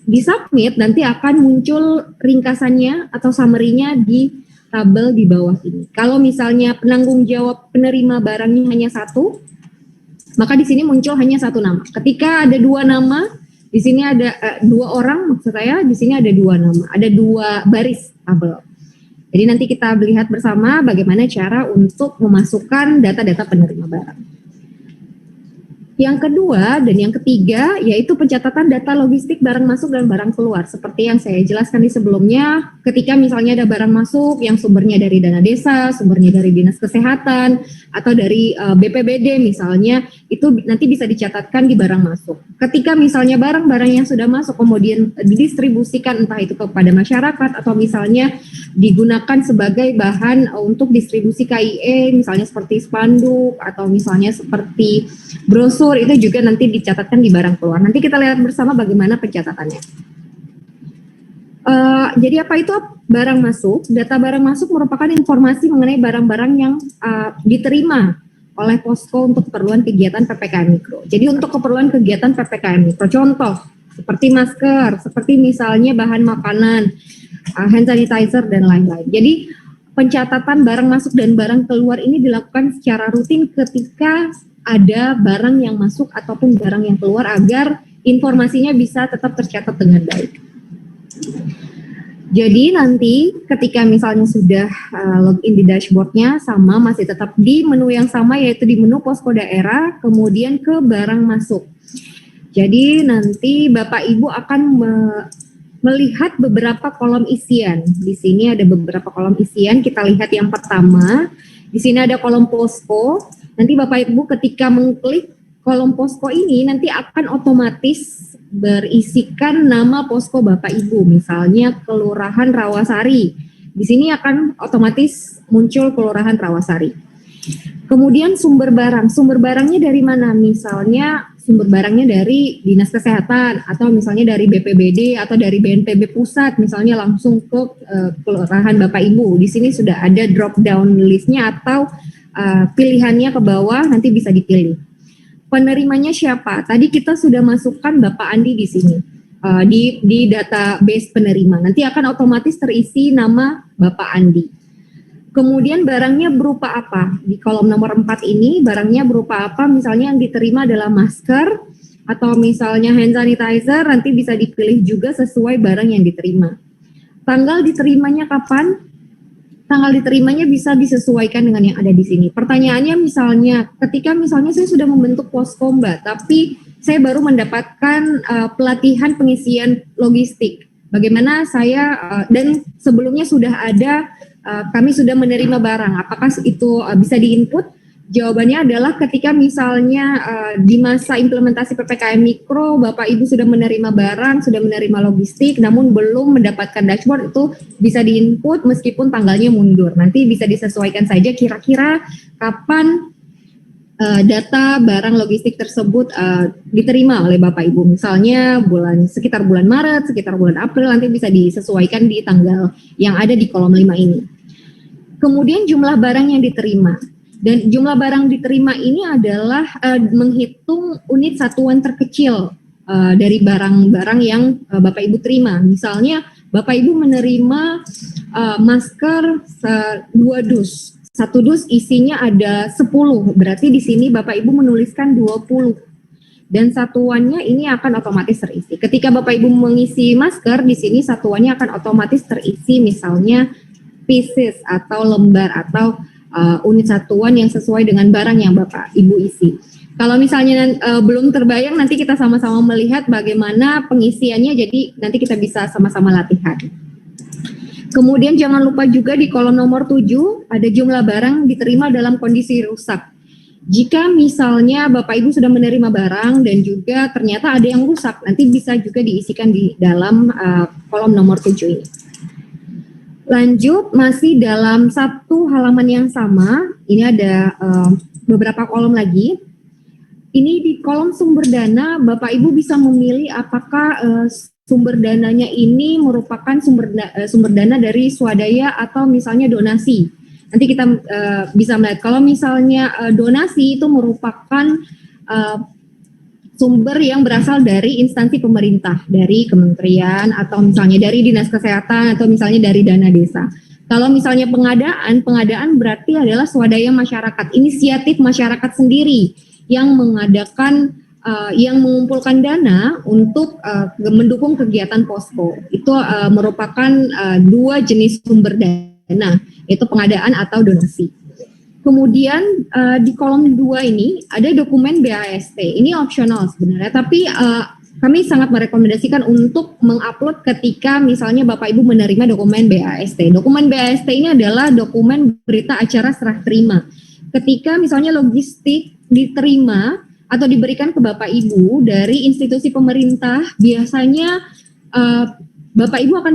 Di submit nanti akan muncul ringkasannya atau summary-nya di tabel di bawah ini. Kalau misalnya penanggung jawab penerima barangnya hanya satu, maka di sini muncul hanya satu nama. Ketika ada dua nama, di sini ada dua orang, maksud saya di sini ada dua nama, ada dua baris tabel. Jadi nanti kita lihat bersama bagaimana cara untuk memasukkan data-data penerima barang. Yang kedua dan yang ketiga yaitu pencatatan data logistik barang masuk dan barang keluar. Seperti yang saya jelaskan di sebelumnya, ketika misalnya ada barang masuk yang sumbernya dari dana desa, sumbernya dari dinas kesehatan, atau dari BPBD misalnya, itu nanti bisa dicatatkan di barang masuk. Ketika misalnya barang-barang yang sudah masuk kemudian didistribusikan entah itu kepada masyarakat atau misalnya digunakan sebagai bahan untuk distribusi KIE, misalnya seperti spanduk atau misalnya seperti brosur, itu juga nanti dicatatkan di barang keluar. Nanti kita lihat bersama bagaimana pencatatannya. Jadi apa itu barang masuk? Data barang masuk merupakan informasi mengenai barang-barang yang diterima oleh posko untuk keperluan kegiatan PPKM Mikro. Jadi untuk keperluan kegiatan PPKM Mikro, contoh seperti masker, seperti misalnya bahan makanan, hand sanitizer, dan lain-lain. Jadi pencatatan barang masuk dan barang keluar ini dilakukan secara rutin ketika ada barang yang masuk ataupun barang yang keluar agar informasinya bisa tetap tercatat dengan baik. Jadi nanti ketika misalnya sudah login di dashboardnya sama, masih tetap di menu yang sama yaitu di menu posko daerah, kemudian ke barang masuk. Jadi nanti Bapak Ibu akan melihat beberapa kolom isian. Di sini ada beberapa kolom isian, kita lihat yang pertama. Di sini ada kolom posko. Nanti Bapak Ibu ketika mengklik kolom posko ini nanti akan otomatis berisikan nama posko Bapak Ibu, misalnya Kelurahan Rawasari. Di sini akan otomatis muncul Kelurahan Rawasari. Kemudian sumber barangnya dari mana? Misalnya sumber barangnya dari Dinas Kesehatan atau misalnya dari BPBD atau dari BNPB pusat, misalnya langsung ke Kelurahan Bapak Ibu. Di sini sudah ada drop down listnya atau pilihannya ke bawah, nanti bisa dipilih. Penerimanya siapa? Tadi kita sudah masukkan Bapak Andi di sini di database penerima. Nanti akan otomatis terisi nama Bapak Andi. Kemudian barangnya berupa apa? Di kolom nomor 4 ini barangnya berupa apa? Misalnya yang diterima adalah masker atau misalnya hand sanitizer, nanti bisa dipilih juga sesuai barang yang diterima. Tanggal diterimanya kapan? Tanggal diterimanya bisa disesuaikan dengan yang ada di sini. Pertanyaannya misalnya, ketika misalnya saya sudah membentuk posko Mbak, tapi saya baru mendapatkan pelatihan pengisian logistik. Bagaimana saya, dan sebelumnya sudah ada, kami sudah menerima barang, apakah itu bisa diinput? Jawabannya adalah ketika misalnya di masa implementasi PPKM Mikro, Bapak Ibu sudah menerima barang, sudah menerima logistik, namun belum mendapatkan dashboard, itu bisa diinput meskipun tanggalnya mundur. Nanti bisa disesuaikan saja kira-kira kapan data barang logistik tersebut diterima oleh Bapak Ibu. Misalnya sekitar bulan Maret, sekitar bulan April, nanti bisa disesuaikan di tanggal yang ada di kolom 5 ini. Kemudian jumlah barang yang diterima. Dan jumlah barang diterima ini adalah menghitung unit satuan terkecil dari barang-barang yang Bapak Ibu terima. Misalnya Bapak Ibu menerima masker 2 dus. 1 dus isinya ada 10, berarti di sini Bapak Ibu menuliskan 20. Dan satuannya ini akan otomatis terisi. Ketika Bapak Ibu mengisi masker, di sini satuannya akan otomatis terisi misalnya pieces atau lembar atau unit satuan yang sesuai dengan barang yang Bapak Ibu isi. Kalau misalnya belum terbayang, nanti kita sama-sama melihat bagaimana pengisiannya, jadi nanti kita bisa sama-sama latihan. Kemudian jangan lupa juga di kolom nomor 7 ada jumlah barang diterima dalam kondisi rusak. Jika misalnya Bapak Ibu sudah menerima barang dan juga ternyata ada yang rusak, nanti bisa juga diisikan di dalam kolom nomor 7 ini. Lanjut, masih dalam satu halaman yang sama, ini ada beberapa kolom lagi. Ini di kolom sumber dana, Bapak Ibu bisa memilih apakah sumber dananya ini merupakan sumber dana dari swadaya atau misalnya donasi. Nanti kita bisa melihat, kalau misalnya donasi itu merupakan sumber yang berasal dari instansi pemerintah, dari kementerian atau misalnya dari dinas kesehatan atau misalnya dari dana desa. Kalau misalnya pengadaan berarti adalah swadaya masyarakat, inisiatif masyarakat sendiri yang mengadakan, yang mengumpulkan dana untuk mendukung kegiatan posko. Itu merupakan dua jenis sumber dana, yaitu pengadaan atau donasi. Kemudian di kolom 2 ini ada dokumen BAST. Ini opsional sebenarnya, tapi kami sangat merekomendasikan untuk mengupload ketika misalnya Bapak Ibu menerima dokumen BAST. Dokumen BAST ini adalah dokumen berita acara serah terima. Ketika misalnya logistik diterima atau diberikan ke Bapak Ibu dari institusi pemerintah, biasanya Bapak Ibu akan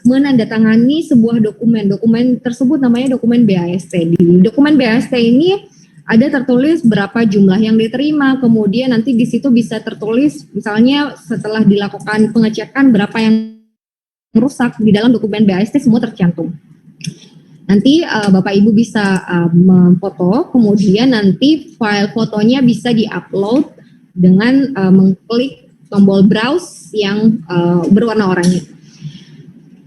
menandatangani sebuah dokumen. Dokumen tersebut namanya dokumen BAST. Di dokumen BAST ini ada tertulis berapa jumlah yang diterima, kemudian nanti di situ bisa tertulis misalnya setelah dilakukan pengecekan berapa yang rusak. Di dalam dokumen BAST semua tercantum. Nanti Bapak Ibu bisa memfoto, kemudian nanti file fotonya bisa diupload dengan mengklik tombol browse yang berwarna oranye.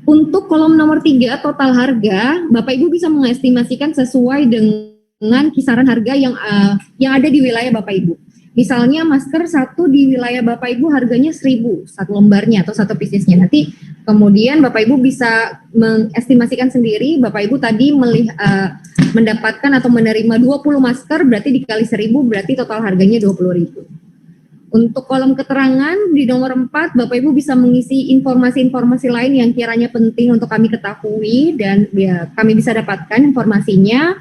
Untuk kolom nomor 3, total harga, Bapak Ibu bisa mengestimasikan sesuai dengan kisaran harga yang ada di wilayah Bapak Ibu. Misalnya masker satu di wilayah Bapak Ibu harganya 1.000 satu lembarnya atau satu piecesnya. Nanti kemudian Bapak Ibu bisa mengestimasikan sendiri. Bapak Ibu tadi mendapatkan atau menerima 20 masker, berarti dikali 1.000 berarti total harganya 20.000. Untuk kolom keterangan di nomor 4, Bapak Ibu bisa mengisi informasi-informasi lain yang kiranya penting untuk kami ketahui dan ya, kami bisa dapatkan informasinya.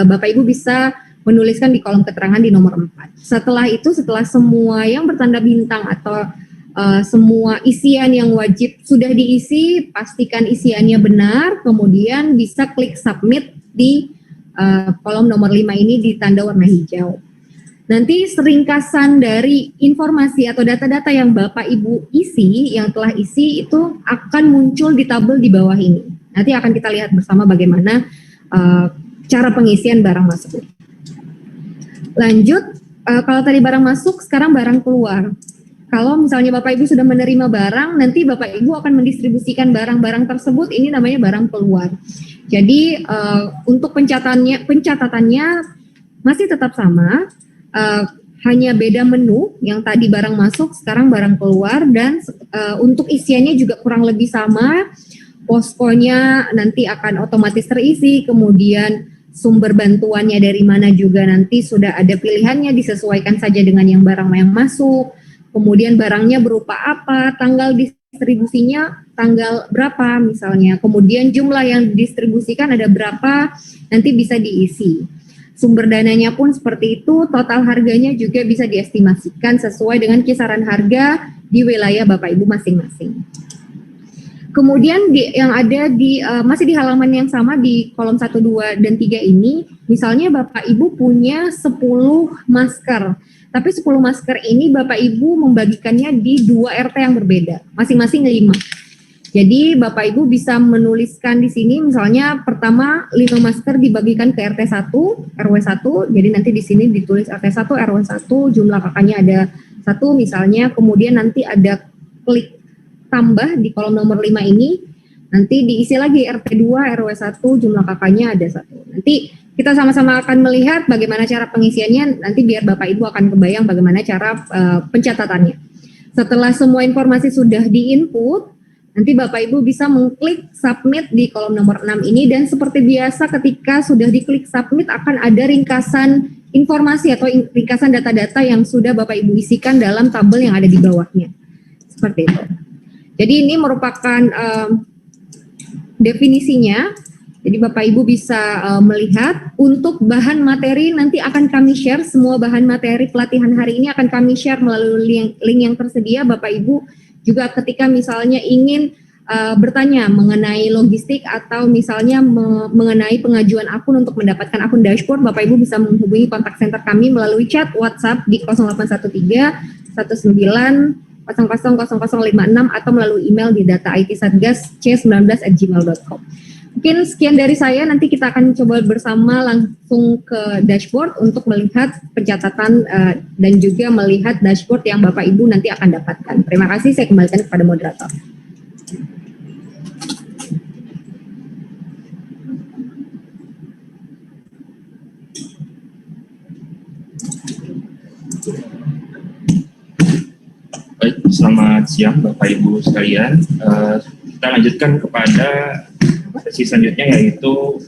Bapak Ibu bisa menuliskan di kolom keterangan di nomor 4. Setelah itu, setelah semua yang bertanda bintang atau semua isian yang wajib sudah diisi, pastikan isiannya benar, kemudian bisa klik submit di kolom nomor 5 ini di tanda warna hijau. Nanti ringkasan dari informasi atau data-data yang Bapak Ibu isi, yang telah isi itu akan muncul di tabel di bawah ini. Nanti akan kita lihat bersama bagaimana cara pengisian barang masuk. Lanjut, kalau tadi barang masuk, sekarang barang keluar. Kalau misalnya Bapak Ibu sudah menerima barang, nanti Bapak Ibu akan mendistribusikan barang-barang tersebut, ini namanya barang keluar. Jadi untuk pencatatannya masih tetap sama, hanya beda menu, yang tadi barang masuk, sekarang barang keluar, dan untuk isiannya juga kurang lebih sama. Poskonya nanti akan otomatis terisi, kemudian sumber bantuannya dari mana juga nanti sudah ada pilihannya, disesuaikan saja dengan yang barang yang masuk, kemudian barangnya berupa apa, tanggal distribusinya tanggal berapa misalnya, kemudian jumlah yang didistribusikan ada berapa, nanti bisa diisi. Sumber dananya pun seperti itu, total harganya juga bisa diestimasikan sesuai dengan kisaran harga di wilayah Bapak Ibu masing-masing. Kemudian yang ada masih di halaman yang sama di kolom 1, 2, dan 3 ini, misalnya Bapak Ibu punya 10 masker, tapi 10 masker ini Bapak Ibu membagikannya di 2 RT yang berbeda, masing-masing 5. Jadi Bapak Ibu bisa menuliskan di sini misalnya pertama 5 masker dibagikan ke RT 1, RW 1. Jadi nanti di sini ditulis RT 1, RW 1, jumlah kakaknya ada 1 misalnya. Kemudian nanti ada klik tambah di kolom nomor 5 ini. Nanti diisi lagi RT 2, RW 1, jumlah kakaknya ada 1. Nanti kita sama-sama akan melihat bagaimana cara pengisiannya. Nanti biar Bapak Ibu akan kebayang bagaimana cara pencatatannya. Setelah semua informasi sudah diinput, nanti Bapak Ibu bisa mengklik submit di kolom nomor 6 ini, dan seperti biasa ketika sudah diklik submit akan ada ringkasan informasi atau ringkasan data-data yang sudah Bapak Ibu isikan dalam tabel yang ada di bawahnya. Seperti itu. Jadi ini merupakan definisinya. Jadi Bapak Ibu bisa melihat untuk bahan materi nanti akan kami share, semua bahan materi pelatihan hari ini akan kami share melalui link yang tersedia. Bapak Ibu juga ketika misalnya ingin bertanya mengenai logistik atau misalnya mengenai pengajuan akun untuk mendapatkan akun dashboard, Bapak Ibu bisa menghubungi kontak center kami melalui chat WhatsApp di 0813 19 000056 atau melalui email di dataitsatgas c19@gmail.com. Mungkin sekian dari saya, nanti kita akan coba bersama langsung ke dashboard untuk melihat pencatatan dan juga melihat dashboard yang Bapak Ibu nanti akan dapatkan. Terima kasih, saya kembalikan kepada moderator. Baik, selamat siang Bapak Ibu sekalian. Kita lanjutkan kepada sesi selanjutnya, yaitu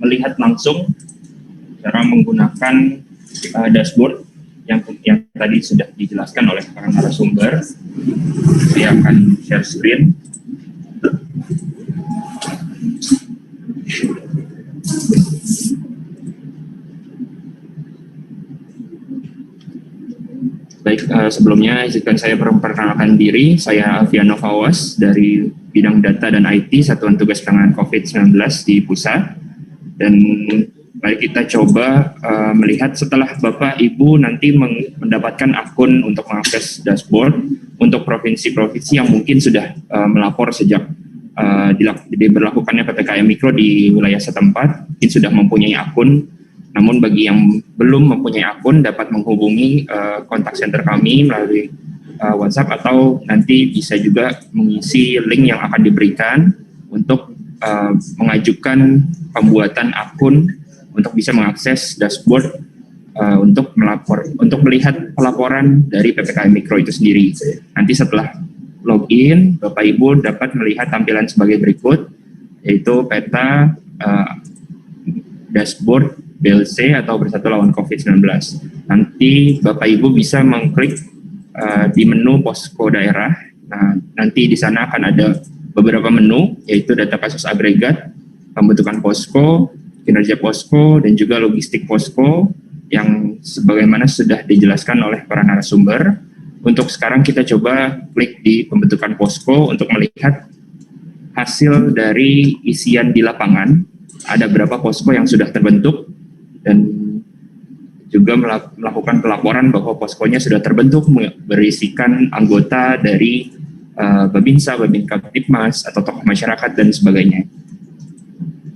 melihat langsung cara menggunakan dashboard yang tadi sudah dijelaskan oleh para narasumber. Saya akan share screen. Baik, sebelumnya izinkan saya memperkenalkan diri. Saya Alfiano Fawas dari bidang data dan IT Satuan Tugas Penanganan COVID-19 di pusat. Dan mari kita coba melihat setelah Bapak Ibu nanti mendapatkan akun untuk mengakses dashboard untuk provinsi-provinsi yang mungkin sudah melapor sejak diberlakukannya PPKM Mikro di wilayah setempat, mungkin sudah mempunyai akun. Namun bagi yang belum mempunyai akun dapat menghubungi kontak center kami melalui WhatsApp, atau nanti bisa juga mengisi link yang akan diberikan untuk mengajukan pembuatan akun untuk bisa mengakses dashboard untuk melihat pelaporan dari PPKM Mikro itu sendiri. Nanti setelah login, Bapak Ibu dapat melihat tampilan sebagai berikut, yaitu peta dashboard BLC atau Bersatu Lawan COVID-19. Nanti Bapak Ibu bisa mengklik di menu posko daerah. Nah, nanti di sana akan ada beberapa menu, yaitu data kasus agregat, pembentukan posko, kinerja posko, dan juga logistik posko yang sebagaimana sudah dijelaskan oleh para narasumber. Untuk sekarang kita coba klik di pembentukan posko untuk melihat hasil dari isian di lapangan. Ada berapa posko yang sudah terbentuk, dan juga melakukan pelaporan bahwa poskonya sudah terbentuk berisikan anggota dari Babinsa, Babinka Tipmas, atau tokoh masyarakat dan sebagainya.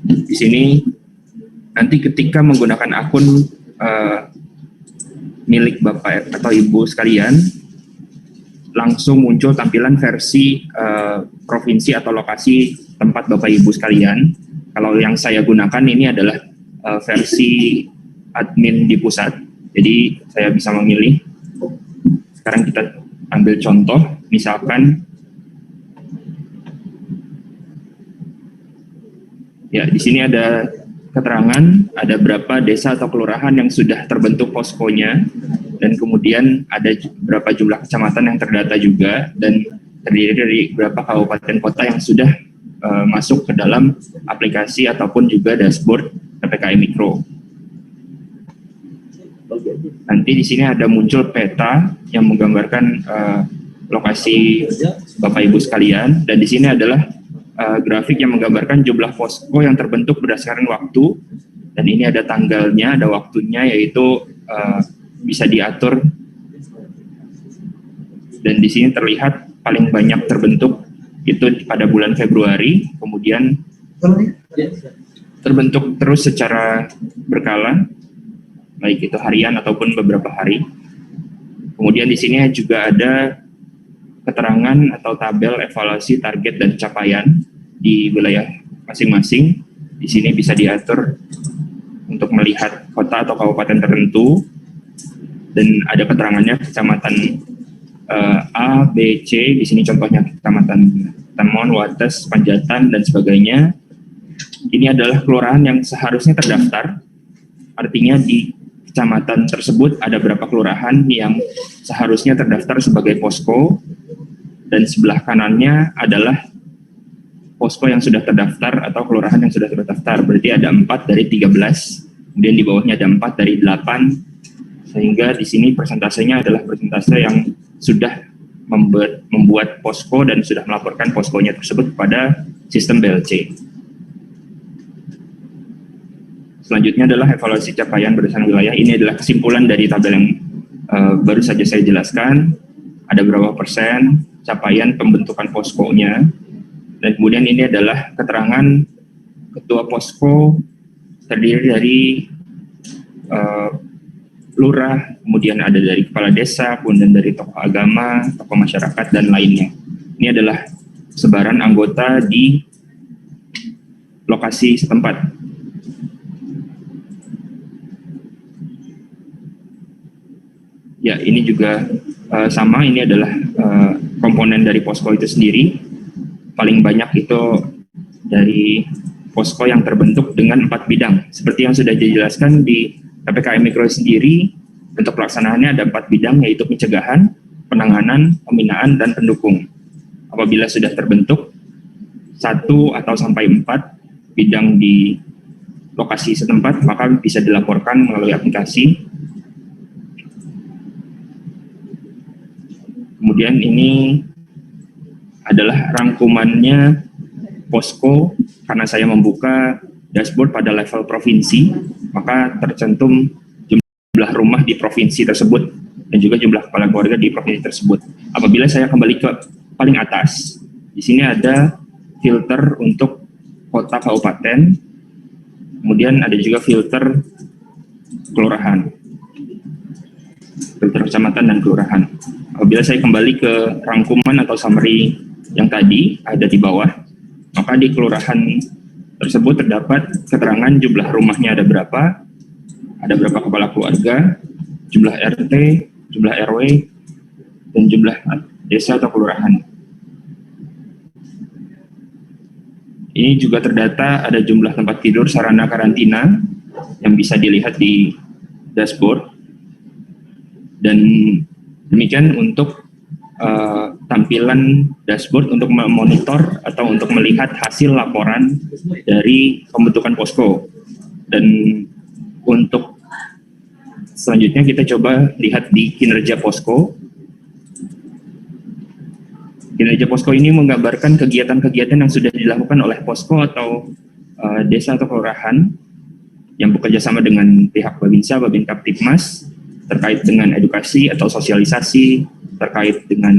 Di sini nanti ketika menggunakan akun milik Bapak atau Ibu sekalian, langsung muncul tampilan versi provinsi atau lokasi tempat Bapak Ibu sekalian. Kalau yang saya gunakan ini adalah versi admin di pusat, jadi saya bisa memilih. Sekarang kita ambil contoh, misalkan ya di sini ada keterangan ada berapa desa atau kelurahan yang sudah terbentuk poskonya, dan kemudian ada berapa jumlah kecamatan yang terdata juga, dan terdiri dari berapa kabupaten kota yang sudah masuk ke dalam aplikasi ataupun juga dashboard PPKM Mikro. Nanti di sini ada muncul peta yang menggambarkan lokasi Bapak Ibu sekalian, dan di sini adalah grafik yang menggambarkan jumlah posko yang terbentuk berdasarkan waktu, dan ini ada tanggalnya, ada waktunya, yaitu bisa diatur. Dan di sini terlihat paling banyak terbentuk itu pada bulan Februari, kemudian terbentuk terus secara berkala, baik itu harian ataupun beberapa hari. Kemudian di sini juga ada keterangan atau tabel evaluasi target dan capaian di wilayah masing-masing. Di sini bisa diatur untuk melihat kota atau kabupaten tertentu, dan ada keterangannya kecamatan A, B, C. Di sini contohnya kecamatan Temon, Wates, Panjatan, dan sebagainya. Ini adalah kelurahan yang seharusnya terdaftar, artinya di kecamatan tersebut ada berapa kelurahan yang seharusnya terdaftar sebagai posko, dan sebelah kanannya adalah posko yang sudah terdaftar atau kelurahan yang sudah terdaftar. Berarti ada 4 dari 13, kemudian di bawahnya ada 4 dari 8, sehingga di sini persentasenya adalah persentase yang sudah membuat posko dan sudah melaporkan poskonya tersebut kepada sistem BLC. Selanjutnya adalah evaluasi capaian berdasarkan wilayah. Ini adalah kesimpulan dari tabel yang baru saja saya jelaskan. Ada berapa persen capaian pembentukan poskonya. Dan kemudian ini adalah keterangan ketua posko, terdiri dari lurah, kemudian ada dari kepala desa, kemudian dari tokoh agama, tokoh masyarakat, dan lainnya. Ini adalah sebaran anggota di lokasi setempat. Ya, ini juga sama, ini adalah komponen dari posko itu sendiri. Paling banyak itu dari posko yang terbentuk dengan 4 bidang. Seperti yang sudah dijelaskan di PPKM Mikro sendiri, untuk pelaksanaannya ada 4 bidang, yaitu pencegahan, penanganan, pembinaan, dan pendukung. Apabila sudah terbentuk 1 atau sampai 4 bidang di lokasi setempat, maka bisa dilaporkan melalui aplikasi. Kemudian ini adalah rangkumannya posko, karena saya membuka dashboard pada level provinsi, maka tercantum jumlah rumah di provinsi tersebut dan juga jumlah kepala keluarga di provinsi tersebut. Apabila saya kembali ke paling atas, di sini ada filter untuk kota kabupaten, kemudian ada juga filter kelurahan, filter kecamatan dan kelurahan. Apabila saya kembali ke rangkuman atau summary yang tadi ada di bawah, maka di kelurahan tersebut terdapat keterangan jumlah rumahnya ada berapa kepala keluarga, jumlah RT, jumlah RW, dan jumlah desa atau kelurahan. Ini juga terdata ada jumlah tempat tidur sarana karantina yang bisa dilihat di dashboard. Dan demikian untuk tampilan dashboard untuk memonitor atau untuk melihat hasil laporan dari pembentukan posko. Dan untuk selanjutnya kita coba lihat di kinerja posko. Kinerja posko ini menggambarkan kegiatan-kegiatan yang sudah dilakukan oleh posko atau desa atau kelurahan yang bekerja sama dengan pihak Babinsa, Babin Kaptipmas terkait dengan edukasi atau sosialisasi, terkait dengan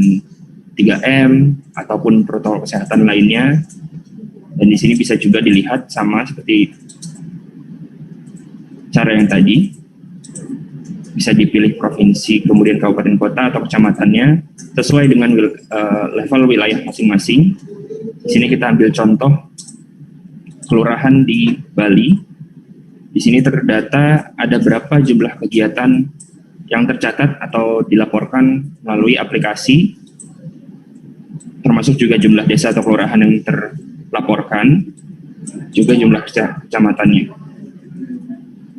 3M ataupun protokol kesehatan lainnya. Dan di sini bisa juga dilihat sama seperti cara yang tadi, bisa dipilih provinsi, kemudian kabupaten kota atau kecamatannya sesuai dengan level wilayah masing-masing. Di sini kita ambil contoh kelurahan di Bali. Di sini terdata ada berapa jumlah kegiatan yang tercatat atau dilaporkan melalui aplikasi, termasuk juga jumlah desa atau kelurahan yang terlaporkan, juga jumlah kecamatannya.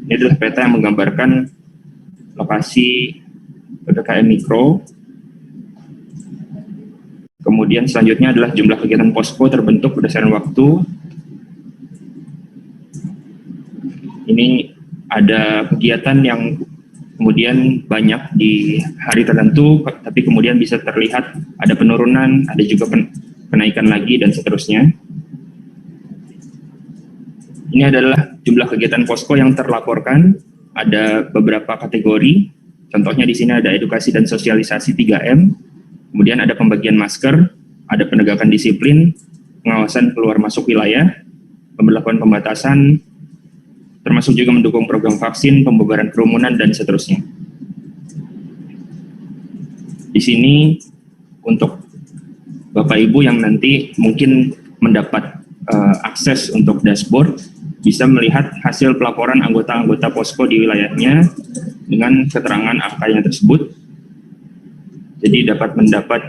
Ini adalah peta yang menggambarkan lokasi PPKM Mikro. Kemudian selanjutnya adalah jumlah kegiatan posko terbentuk berdasarkan waktu. Ini ada kegiatan yang kemudian banyak di hari tertentu, tapi kemudian bisa terlihat ada penurunan, ada juga kenaikan lagi, dan seterusnya. Ini adalah jumlah kegiatan posko yang terlaporkan. Ada beberapa kategori, contohnya di sini ada edukasi dan sosialisasi 3M, kemudian ada pembagian masker, ada penegakan disiplin, pengawasan keluar masuk wilayah, pemberlakuan pembatasan, termasuk juga mendukung program vaksin, pembubaran kerumunan, dan seterusnya. Di sini untuk Bapak Ibu yang nanti mungkin mendapat akses untuk dashboard, bisa melihat hasil pelaporan anggota-anggota posko di wilayahnya dengan keterangan angkanya tersebut. Jadi dapat mendapat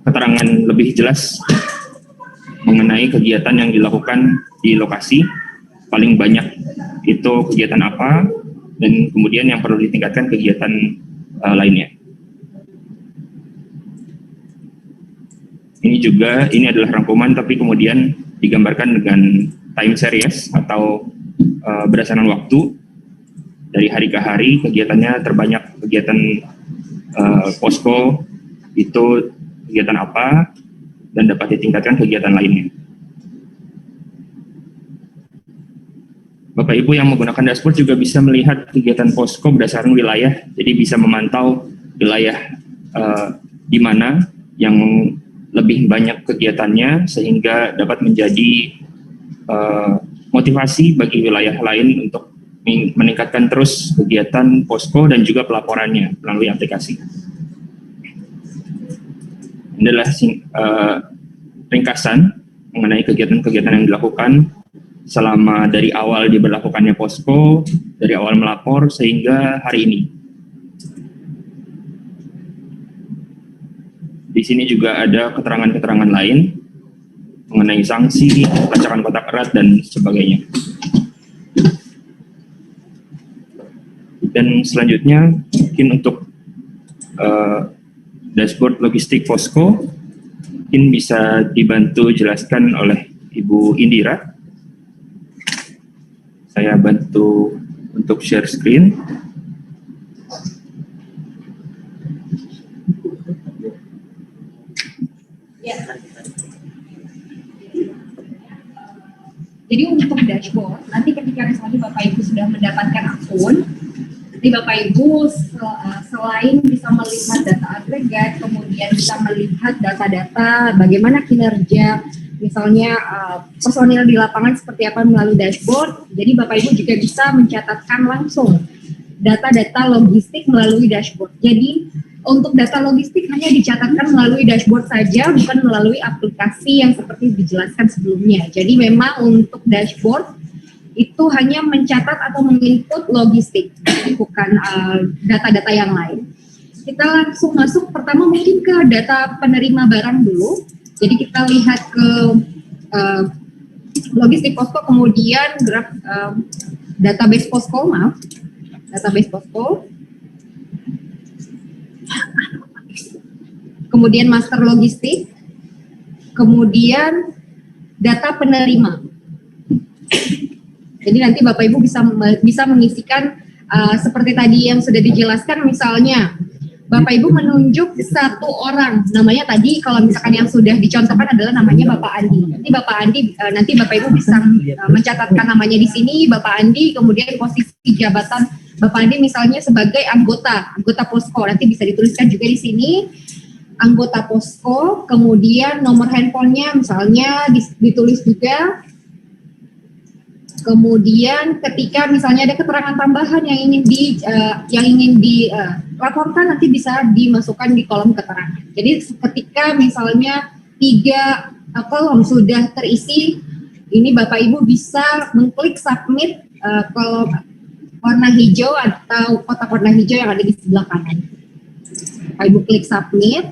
keterangan lebih jelas mengenai kegiatan yang dilakukan di lokasi, paling banyak itu kegiatan apa, dan kemudian yang perlu ditingkatkan kegiatan lainnya. Ini adalah rangkuman, tapi kemudian digambarkan dengan time series atau berdasarkan waktu dari hari ke hari. Kegiatannya terbanyak kegiatan posko itu kegiatan apa, dan dapat ditingkatkan kegiatan lainnya. Bapak Ibu yang menggunakan dashboard juga bisa melihat kegiatan posko berdasarkan wilayah, jadi bisa memantau wilayah di mana yang lebih banyak kegiatannya sehingga dapat menjadi motivasi bagi wilayah lain untuk meningkatkan terus kegiatan posko dan juga pelaporannya melalui aplikasi. Ini adalah ringkasan mengenai kegiatan-kegiatan yang dilakukan selama dari awal diberlakukannya posko, dari awal melapor sehingga hari ini. Di sini juga ada keterangan-keterangan lain mengenai sanksi, pelacakan kontak erat, dan sebagainya. Dan selanjutnya, mungkin untuk dashboard logistik posko, mungkin bisa dibantu jelaskan oleh Ibu Indira. Saya bantu untuk share screen. Jadi untuk dashboard, nanti ketika misalnya Bapak Ibu sudah mendapatkan akun, nanti Bapak Ibu selain bisa melihat data agregat, kemudian bisa melihat data-data bagaimana kinerja, misalnya personil di lapangan seperti apa melalui dashboard. Jadi Bapak Ibu juga bisa mencatatkan langsung data-data logistik melalui dashboard. Jadi untuk data logistik hanya dicatatkan melalui dashboard saja, bukan melalui aplikasi yang seperti dijelaskan sebelumnya. Jadi memang untuk dashboard itu hanya mencatat atau menginput logistik, bukan data-data yang lain. Kita langsung masuk pertama mungkin ke data penerima barang dulu. Jadi kita lihat ke logistik posko, kemudian graf database posko, database posko. Kemudian master logistik, kemudian data penerima. Jadi nanti Bapak Ibu bisa mengisikan seperti tadi yang sudah dijelaskan, misalnya Bapak Ibu menunjuk satu orang, namanya tadi kalau misalkan yang sudah dicontohkan adalah namanya Bapak Andi. Nanti Bapak Ibu bisa mencatatkan namanya di sini, Bapak Andi, kemudian posisi jabatan Bapak Andi misalnya sebagai anggota posko, nanti bisa dituliskan juga di sini. Anggota posko, kemudian nomor handphonenya misalnya ditulis juga. Kemudian ketika misalnya ada keterangan tambahan yang ingin dilaporkan, nanti bisa dimasukkan di kolom keterangan. Jadi ketika misalnya 3 kolom sudah terisi, ini Bapak Ibu bisa mengklik submit kolom warna hijau atau kotak warna hijau yang ada di sebelah kanan. Bapak Ibu klik submit,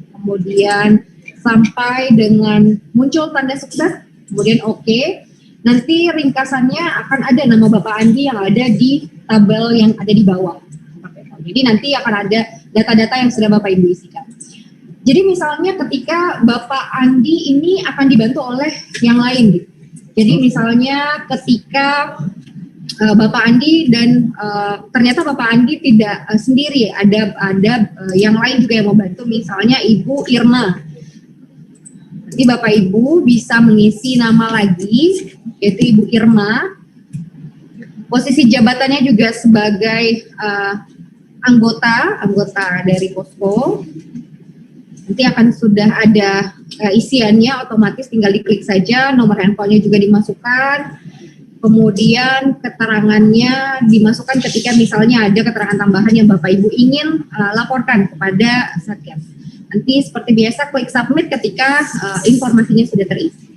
kemudian sampai dengan muncul tanda sukses, kemudian oke. Nanti ringkasannya akan ada nama Bapak Andi yang ada di tabel yang ada di bawah. Jadi nanti akan ada data-data yang sudah Bapak Ibu isikan. Jadi misalnya ketika Bapak Andi ini akan dibantu oleh yang lain, gitu. Jadi misalnya ketika Bapak Andi dan ternyata Bapak Andi tidak sendiri, ada yang lain juga yang membantu, misalnya Ibu Irma. Jadi Bapak Ibu bisa mengisi nama lagi, yaitu Ibu Irma. Posisi jabatannya juga sebagai anggota dari posko. Nanti akan sudah ada isiannya, otomatis tinggal diklik saja, nomor handphonenya juga dimasukkan. Kemudian keterangannya dimasukkan ketika misalnya ada keterangan tambahan yang Bapak Ibu ingin laporkan kepada Satgas. Nanti seperti biasa klik submit ketika informasinya sudah terisi.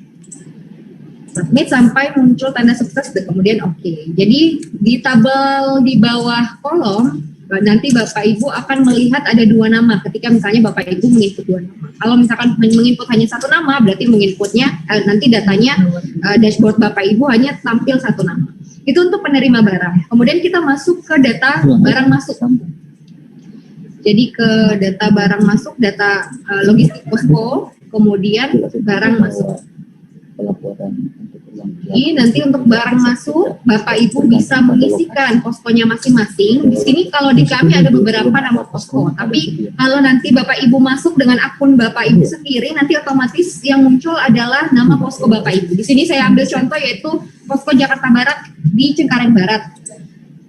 Submit sampai muncul tanda sukses dan kemudian oke. Jadi di tabel di bawah kolom nanti Bapak Ibu akan melihat ada 2 nama ketika misalnya Bapak Ibu menginput 2 nama. Kalau misalkan menginput hanya 1 nama, berarti menginputnya nanti datanya dashboard Bapak Ibu hanya tampil 1 nama. Itu untuk penerima barang. Kemudian kita masuk ke data barang masuk. Jadi ke data barang masuk, data logistik posko, kemudian barang masuk. Ini nanti untuk barang masuk, Bapak Ibu bisa mengisikan poskonya masing-masing. Di sini kalau di kami ada beberapa nama posko, tapi kalau nanti Bapak Ibu masuk dengan akun Bapak Ibu sendiri, nanti otomatis yang muncul adalah nama posko Bapak Ibu. Di sini saya ambil contoh yaitu posko Jakarta Barat di Cengkareng Barat.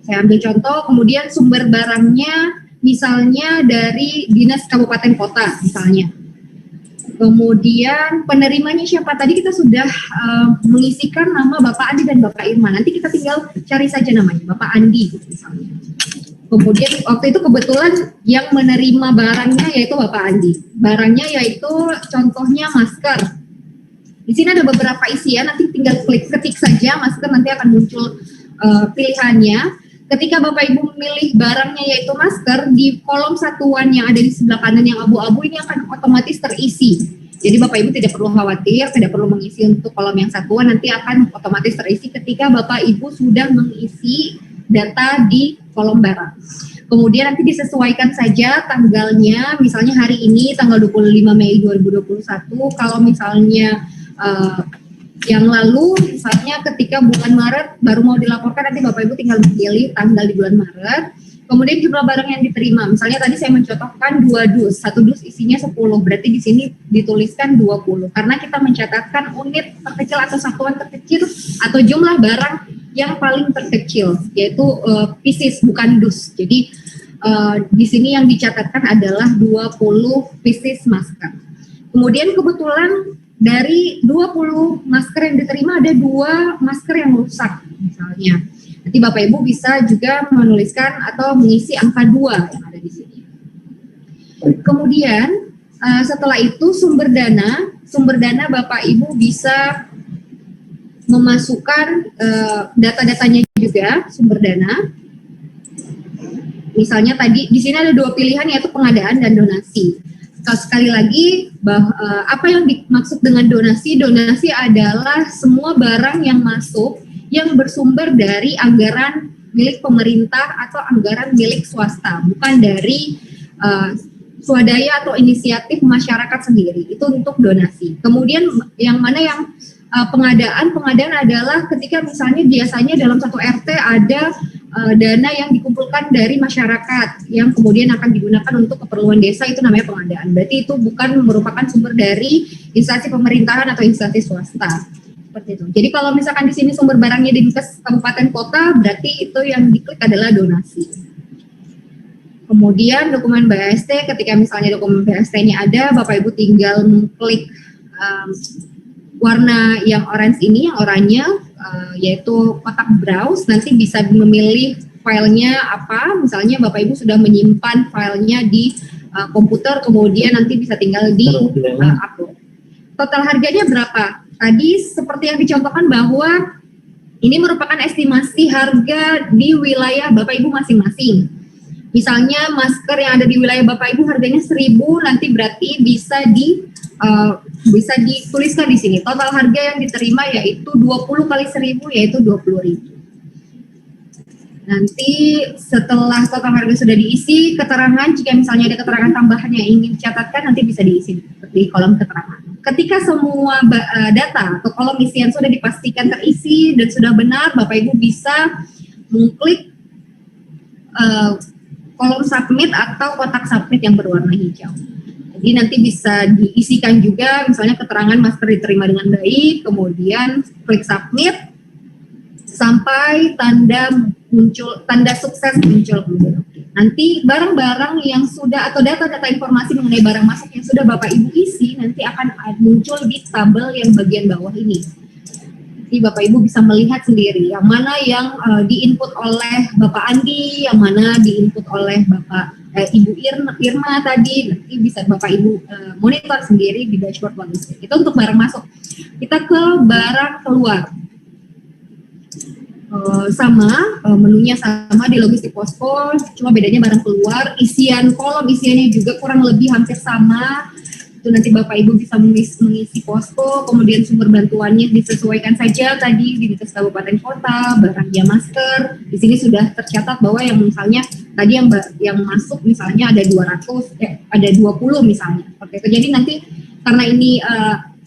Saya ambil contoh, kemudian sumber barangnya misalnya dari Dinas Kabupaten Kota misalnya. Kemudian penerimanya siapa? Tadi kita sudah mengisikan nama Bapak Andi dan Bapak Irma. Nanti kita tinggal cari saja namanya, Bapak Andi gitu misalnya. Kemudian waktu itu kebetulan yang menerima barangnya yaitu Bapak Andi. Barangnya yaitu contohnya masker. Di sini ada beberapa isian, nanti tinggal ketik saja masker, nanti akan muncul pilihannya. Ketika Bapak Ibu memilih barangnya yaitu masker, di kolom satuan yang ada di sebelah kanan yang abu-abu ini akan otomatis terisi. Jadi Bapak Ibu tidak perlu khawatir, tidak perlu mengisi untuk kolom yang satuan, nanti akan otomatis terisi ketika Bapak Ibu sudah mengisi data di kolom barang. Kemudian nanti disesuaikan saja tanggalnya, misalnya hari ini tanggal 25 Mei 2021, kalau misalnya yang lalu misalnya ketika bulan Maret baru mau dilaporkan, nanti Bapak Ibu tinggal pilih tanggal di bulan Maret. Kemudian jumlah barang yang diterima, misalnya tadi saya mencontohkan 2 dus, 1 dus isinya 10, berarti di sini dituliskan 20 karena kita mencatatkan unit terkecil atau satuan terkecil atau jumlah barang yang paling terkecil, yaitu pieces bukan dus. Jadi di sini yang dicatatkan adalah 20 pieces masker. Kemudian kebetulan dari 20 masker yang diterima ada 2 masker yang rusak misalnya. Nanti Bapak Ibu bisa juga menuliskan atau mengisi angka 2 yang ada di sini. Kemudian setelah itu sumber dana Bapak Ibu bisa memasukkan data-datanya juga sumber dana. Misalnya tadi di sini ada 2 pilihan yaitu pengadaan dan donasi. Sekali lagi, apa yang dimaksud dengan donasi? Donasi adalah semua barang yang masuk yang bersumber dari anggaran milik pemerintah atau anggaran milik swasta, bukan dari swadaya atau inisiatif masyarakat sendiri. Itu untuk donasi. Kemudian yang mana yang pengadaan adalah ketika misalnya biasanya dalam satu RT ada dana yang dikumpulkan dari masyarakat yang kemudian akan digunakan untuk keperluan desa, itu namanya pengadaan. Berarti itu bukan merupakan sumber dari instansi pemerintahan atau instansi swasta. Seperti itu. Jadi kalau misalkan di sini sumber barangnya di Dinkes kabupaten kota, berarti itu yang diklik adalah donasi. Kemudian dokumen BAST, ketika misalnya dokumen BAST-nya ada, Bapak Ibu tinggal mengklik warna yang orange ini, yang oranye, yaitu kotak browse, nanti bisa memilih filenya apa, misalnya Bapak Ibu sudah menyimpan filenya di komputer, kemudian nanti bisa tinggal di upload. Total harganya berapa? Tadi seperti yang dicontohkan bahwa ini merupakan estimasi harga di wilayah Bapak Ibu masing-masing. Misalnya masker yang ada di wilayah Bapak Ibu harganya 1.000, nanti berarti bisa dituliskan di sini. Total harga yang diterima yaitu 20 kali 1.000 yaitu 20.000. Nanti setelah total harga sudah diisi, keterangan jika misalnya ada keterangan tambahan yang ingin dicatatkan nanti bisa diisi di kolom keterangan. Ketika semua data atau kolom isian sudah dipastikan terisi dan sudah benar, Bapak Ibu bisa mengklik kolom submit atau kotak submit yang berwarna hijau. Jadi nanti bisa diisikan juga misalnya keterangan masker diterima dengan baik, kemudian klik submit sampai tanda sukses muncul. Nanti barang-barang yang sudah atau data-data informasi mengenai barang masuk yang sudah Bapak Ibu isi nanti akan muncul di tabel yang bagian bawah ini. Jadi Bapak Ibu bisa melihat sendiri yang mana yang diinput oleh Bapak Andi, yang mana diinput oleh Bapak Ibu Irma tadi, nanti bisa Bapak Ibu monitor sendiri di dashboard logistik. Itu untuk barang masuk. Kita ke barang keluar. Menunya sama di logistik posko, cuma bedanya barang keluar, isian kolom isiannya juga kurang lebih hampir sama. Itu nanti Bapak Ibu bisa mengisi posko, kemudian sumber bantuannya disesuaikan saja tadi di Dinkes Kabupaten Kota, barangnya masker. Di sini sudah tercatat bahwa yang misalnya tadi yang masuk misalnya ada 200, ada 20 misalnya. Oke, jadi nanti karena ini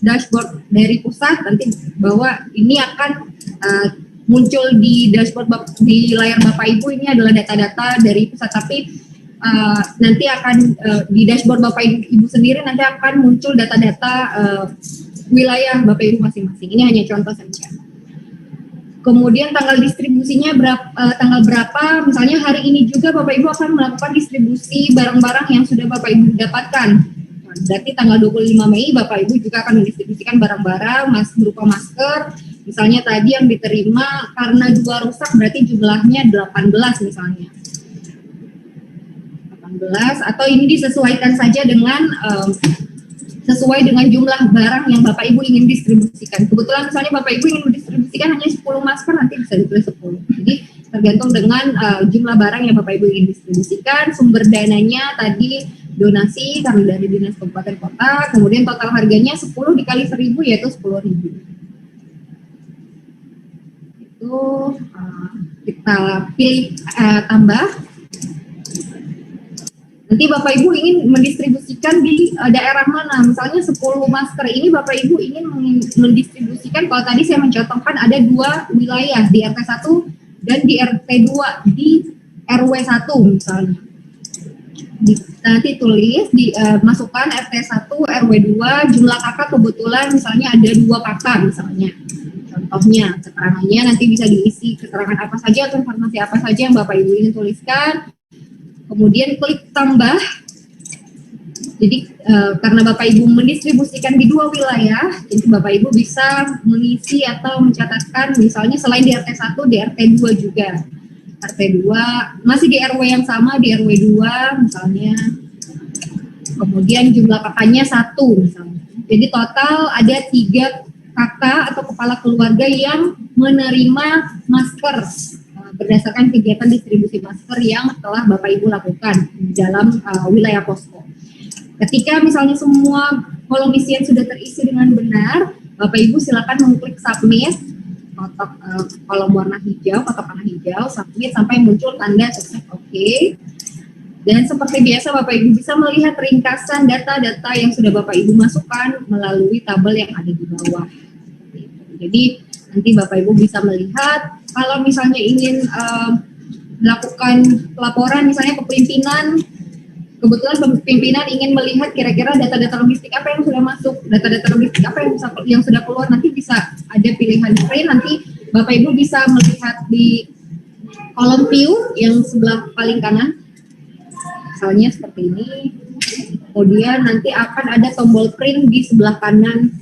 dashboard dari pusat, nanti bahwa ini akan muncul di dashboard di layar Bapak Ibu, ini adalah data-data dari pusat, tapi nanti akan di dashboard Bapak Ibu sendiri nanti akan muncul data-data wilayah Bapak Ibu masing-masing. Ini hanya contoh saja. Kemudian tanggal distribusinya tanggal berapa, misalnya hari ini juga Bapak Ibu akan melakukan distribusi barang-barang yang sudah Bapak Ibu dapatkan. berarti tanggal 25 Mei Bapak Ibu juga akan mendistribusikan barang-barang berupa masker. Misalnya tadi yang diterima karena 2 rusak berarti jumlahnya 18 misalnya. 18 atau ini disesuaikan saja dengan sesuai dengan jumlah barang yang Bapak Ibu ingin distribusikan. Kebetulan misalnya Bapak Ibu ingin mendistribusikan hanya 10 masker, nanti bisa ditulis 10. Jadi tergantung dengan jumlah barang yang Bapak Ibu ingin distribusikan. Sumber dananya tadi donasi kami dari Dinas Kabupaten Kota, kemudian total harganya 10 dikali 1000 yaitu 10.000. Itu kita pilih tambah. Nanti Bapak Ibu ingin mendistribusikan di daerah mana? Misalnya 10 masker ini Bapak Ibu ingin mendistribusikan, kalau tadi saya mencontohkan ada 2 wilayah di RT 1 dan di RT 2 di RW 1 misalnya. Nanti tulis, masukkan RT 1, RW 2, jumlah kakak kebetulan misalnya ada 2 kakak misalnya. Contohnya, keterangannya nanti bisa diisi keterangan apa saja atau informasi apa saja yang Bapak Ibu ingin tuliskan. Kemudian klik tambah. Jadi karena Bapak Ibu mendistribusikan di 2 wilayah, jadi Bapak Ibu bisa mengisi atau mencatatkan misalnya selain di RT 1, di RT 2 juga. RT 2 masih di RW yang sama, di RW 2 misalnya. Kemudian jumlah kakaknya 1 misalnya. Jadi total ada 3 kakak atau kepala keluarga yang menerima masker berdasarkan kegiatan distribusi masker yang telah Bapak Ibu lakukan dalam wilayah posko. Ketika misalnya semua kolom isian sudah terisi dengan benar, Bapak Ibu silakan mengklik submit, kotak kolom warna hijau, kotak warna hijau, submit sampai muncul tanda sukses oke. Dan seperti biasa Bapak Ibu bisa melihat ringkasan data-data yang sudah Bapak Ibu masukkan melalui tabel yang ada di bawah. Jadi nanti Bapak Ibu bisa melihat kalau misalnya ingin melakukan pelaporan misalnya ke pimpinan, kebetulan pimpinan ingin melihat kira-kira data-data logistik apa yang sudah masuk, data-data logistik apa yang sudah keluar, nanti bisa ada pilihan screen, nanti Bapak Ibu bisa melihat di kolom view yang sebelah paling kanan, misalnya seperti ini. Kemudian nanti akan ada tombol print di sebelah kanan,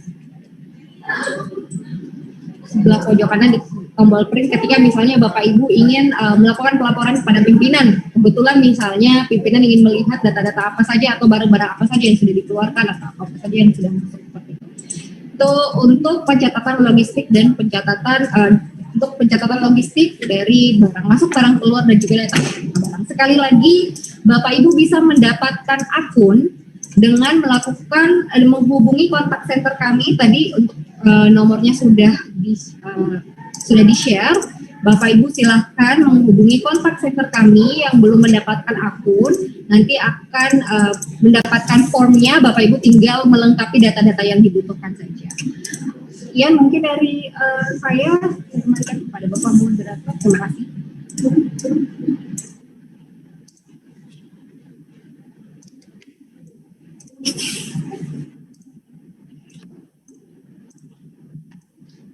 sebelah pojok kanan di tombol print ketika misalnya Bapak Ibu ingin melakukan pelaporan kepada pimpinan. Kebetulan misalnya pimpinan ingin melihat data-data apa saja atau barang-barang apa saja yang sudah dikeluarkan atau apa saja yang sudah masuk seperti itu. Itu untuk pencatatan logistik dan pencatatan untuk pencatatan logistik dari barang masuk, barang keluar dan juga data barang. Sekali lagi Bapak Ibu bisa mendapatkan akun dengan melakukan menghubungi kontak center kami tadi untuk nomornya sudah di-share. Bapak Ibu silahkan menghubungi kontak center kami yang belum mendapatkan akun, nanti akan mendapatkan formnya, Bapak Ibu tinggal melengkapi data-data yang dibutuhkan saja. Sekian mungkin dari saya, kembalikan kepada Bapak Moderator. Terima kasih.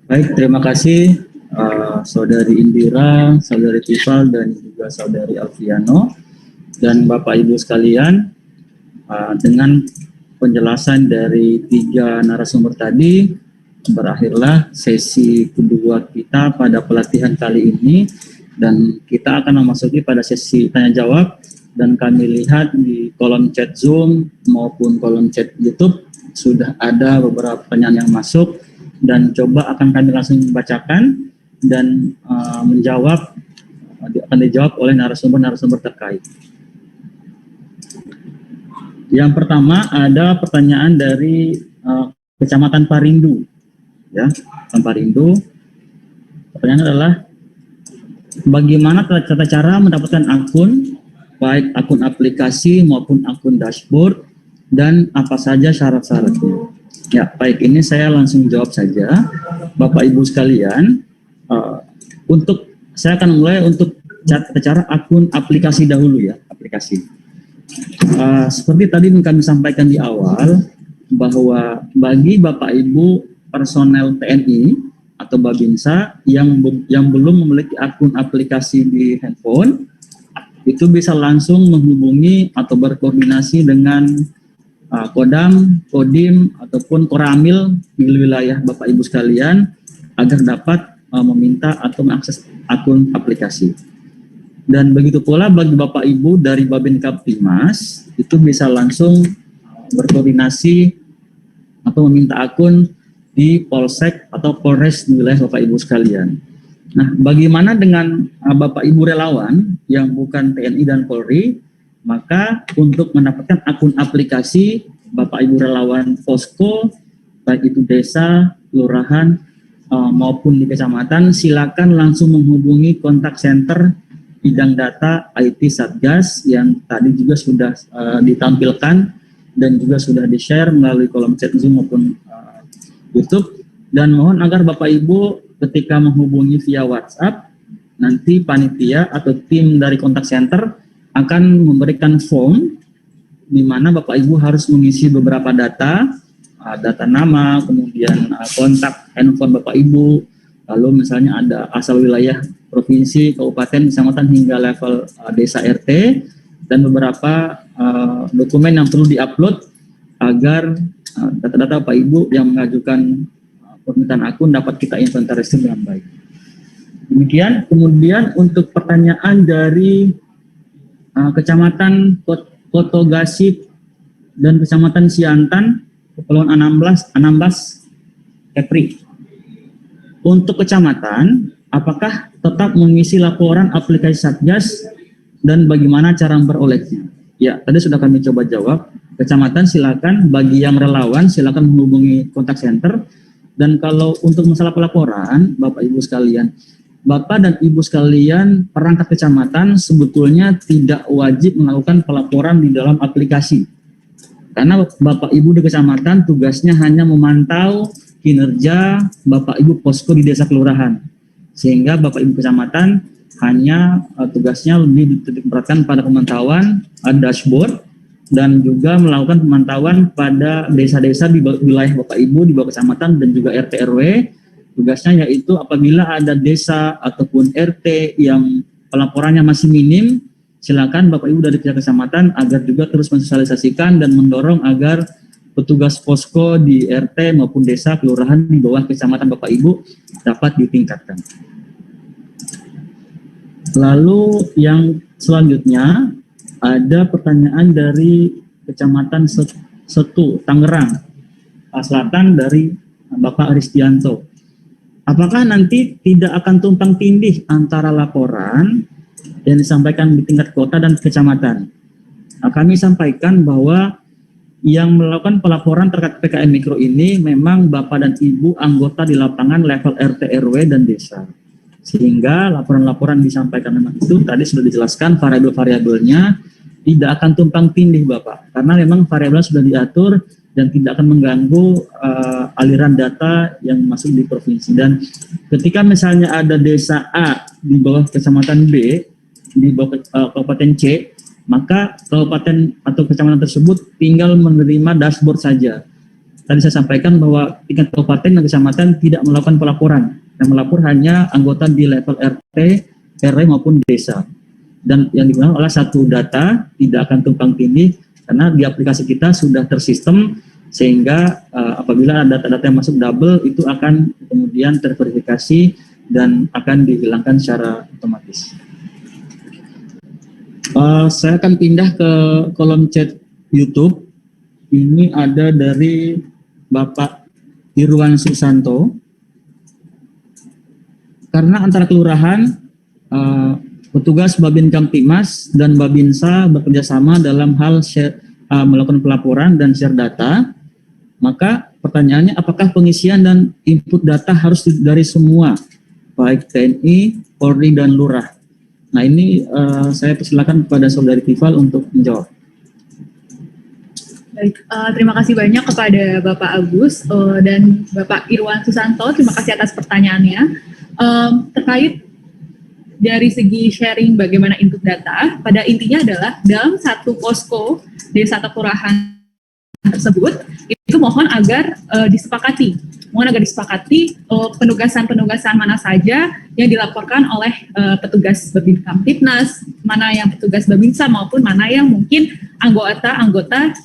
Baik, terima kasih Saudari Indira, Saudari Tifal, dan juga Saudari Alfiano, dan Bapak Ibu sekalian. Dengan penjelasan dari 3 narasumber tadi, berakhirlah sesi kedua kita pada pelatihan kali ini, dan kita akan memasuki pada sesi tanya jawab. Dan kami lihat di kolom chat Zoom maupun kolom chat YouTube sudah ada beberapa pertanyaan yang masuk, dan coba akan kami langsung bacakan dan akan dijawab oleh narasumber-narasumber terkait. Yang pertama ada pertanyaan dari Kecamatan Parindu, ya, Kecamatan Parindu. Pertanyaan adalah bagaimana tata cara mendapatkan akun, baik akun aplikasi maupun akun dashboard, dan apa saja syarat-syaratnya. Ya, baik, ini saya langsung jawab saja, Bapak Ibu sekalian. Saya akan mulai untuk cara akun aplikasi dahulu, ya, aplikasi. Seperti tadi kami sampaikan di awal, bahwa bagi Bapak Ibu personel TNI atau Babinsa yang belum memiliki akun aplikasi di handphone, itu bisa langsung menghubungi atau berkoordinasi dengan Kodam, Kodim, ataupun Koramil di wilayah Bapak Ibu sekalian agar dapat meminta atau mengakses akun aplikasi. Dan begitu pula bagi Bapak Ibu dari Babin Kaptimas, itu bisa langsung berkoordinasi atau meminta akun di Polsek atau Polres di wilayah Bapak Ibu sekalian. Nah, bagaimana dengan Bapak Ibu relawan yang bukan TNI dan Polri? Maka untuk mendapatkan akun aplikasi Bapak Ibu relawan Posko, baik itu desa, kelurahan, maupun di kecamatan, silakan langsung menghubungi kontak center bidang data IT Satgas yang tadi juga sudah ditampilkan dan juga sudah di-share melalui kolom chat Zoom maupun YouTube. Dan mohon agar Bapak Ibu ketika menghubungi via WhatsApp, nanti panitia atau tim dari kontak center akan memberikan form di mana Bapak Ibu harus mengisi beberapa data, data nama, kemudian kontak handphone Bapak Ibu, lalu misalnya ada asal wilayah provinsi, kabupaten, kecamatan hingga level desa RT, dan beberapa dokumen yang perlu diupload agar data-data Bapak Ibu yang mengajukan permintaan akun dapat kita inventarisir dengan baik. Demikian. Kemudian untuk pertanyaan dari Kecamatan Koto Gasip dan Kecamatan Siantan, Kepulauan Anambas, Kepri. Untuk kecamatan, apakah tetap mengisi laporan aplikasi Satgas dan bagaimana cara memperolehnya? Ya, tadi sudah kami coba jawab. Kecamatan silakan, bagi yang relawan silakan menghubungi kontak center. Dan kalau untuk masalah pelaporan, Bapak Ibu sekalian, Bapak dan Ibu sekalian, perangkat kecamatan sebetulnya tidak wajib melakukan pelaporan di dalam aplikasi. Karena Bapak Ibu di kecamatan tugasnya hanya memantau kinerja Bapak Ibu posko di desa kelurahan. Sehingga Bapak Ibu kecamatan hanya tugasnya lebih diperhatikan pada pemantauan dashboard dan juga melakukan pemantauan pada desa-desa di wilayah Bapak Ibu di bawah kecamatan dan juga RT RW. Tugasnya yaitu apabila ada desa ataupun RT yang pelaporannya masih minim, silakan Bapak Ibu dari pihak kecamatan agar juga terus mensosialisasikan dan mendorong agar petugas posko di RT maupun desa kelurahan di bawah kecamatan Bapak Ibu dapat ditingkatkan. Lalu yang selanjutnya ada pertanyaan dari Kecamatan Setu, Tangerang Selatan dari Bapak Aristianto. Apakah nanti tidak akan tumpang tindih antara laporan yang disampaikan di tingkat kota dan kecamatan? Nah, kami sampaikan bahwa yang melakukan pelaporan terkait PKM Mikro ini memang Bapak dan Ibu anggota di lapangan level RT, RW, dan desa. Sehingga laporan-laporan disampaikan memang itu tadi sudah dijelaskan variabel-variabelnya tidak akan tumpang tindih Bapak. Karena memang variabel sudah diatur dan tidak akan mengganggu aliran data yang masuk di provinsi. Dan ketika misalnya ada desa A di bawah kecamatan B, di bawah kabupaten C, maka kabupaten atau kecamatan tersebut tinggal menerima dashboard saja. Tadi saya sampaikan bahwa tingkat kabupaten dan kecamatan tidak melakukan pelaporan. Yang melapor hanya anggota di level RT, RW maupun desa. Dan yang digunakan oleh satu data, tidak akan tumpang tindih, karena di aplikasi kita sudah tersistem, sehingga apabila ada data-data yang masuk double, itu akan kemudian terverifikasi dan akan dihilangkan secara otomatis. Saya akan pindah ke kolom chat YouTube. Ini ada dari Bapak Irwan Susanto. Karena antara kelurahan, petugas Babin Kamtimas dan Babinsa bekerjasama dalam hal melakukan pelaporan dan share data, maka pertanyaannya apakah pengisian dan input data harus dari semua, baik TNI, Polri, dan Lurah? Nah ini saya persilakan kepada Saudari Tifal untuk menjawab. Baik, terima kasih banyak kepada Bapak Agus dan Bapak Irwan Susanto. Terima kasih atas pertanyaannya. Terkait dari segi sharing bagaimana input data, pada intinya adalah dalam satu posko desa atau kelurahan tersebut, itu mohon agar disepakati penugasan-penugasan mana saja yang dilaporkan oleh petugas Babin Kamtibnas, mana yang petugas Babinsa maupun mana yang mungkin anggota-anggota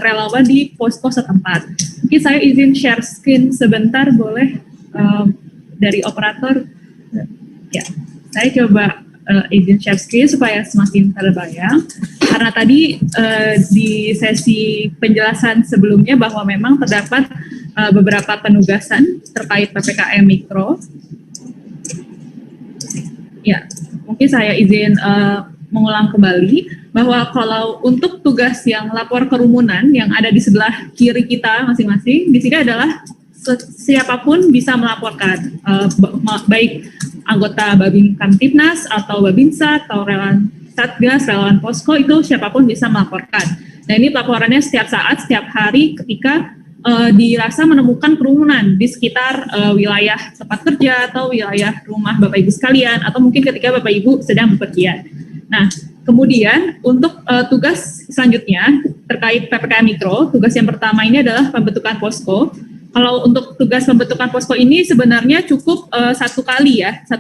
relawan di posko setempat. Mungkin saya izin share screen sebentar, boleh dari operator? Ya, saya coba izin share screen supaya semakin terbayang. Karena tadi di sesi penjelasan sebelumnya bahwa memang terdapat beberapa penugasan terkait PPKM Mikro. Ya, mungkin saya izin mengulang kembali bahwa kalau untuk tugas yang lapor kerumunan yang ada di sebelah kiri kita masing-masing, di sini adalah siapapun bisa melaporkan, baik anggota Babin Kamtibnas atau Babinsa atau relawan Satgas, relawan Posko, itu siapapun bisa melaporkan. Nah, ini pelaporannya setiap saat, setiap hari ketika dirasa menemukan kerumunan di sekitar wilayah tempat kerja atau wilayah rumah Bapak Ibu sekalian, atau mungkin ketika Bapak Ibu sedang bepergian. Nah, kemudian untuk tugas selanjutnya terkait PPKM Mikro, tugas yang pertama ini adalah pembentukan posko. Kalau untuk tugas pembentukan posko ini sebenarnya cukup satu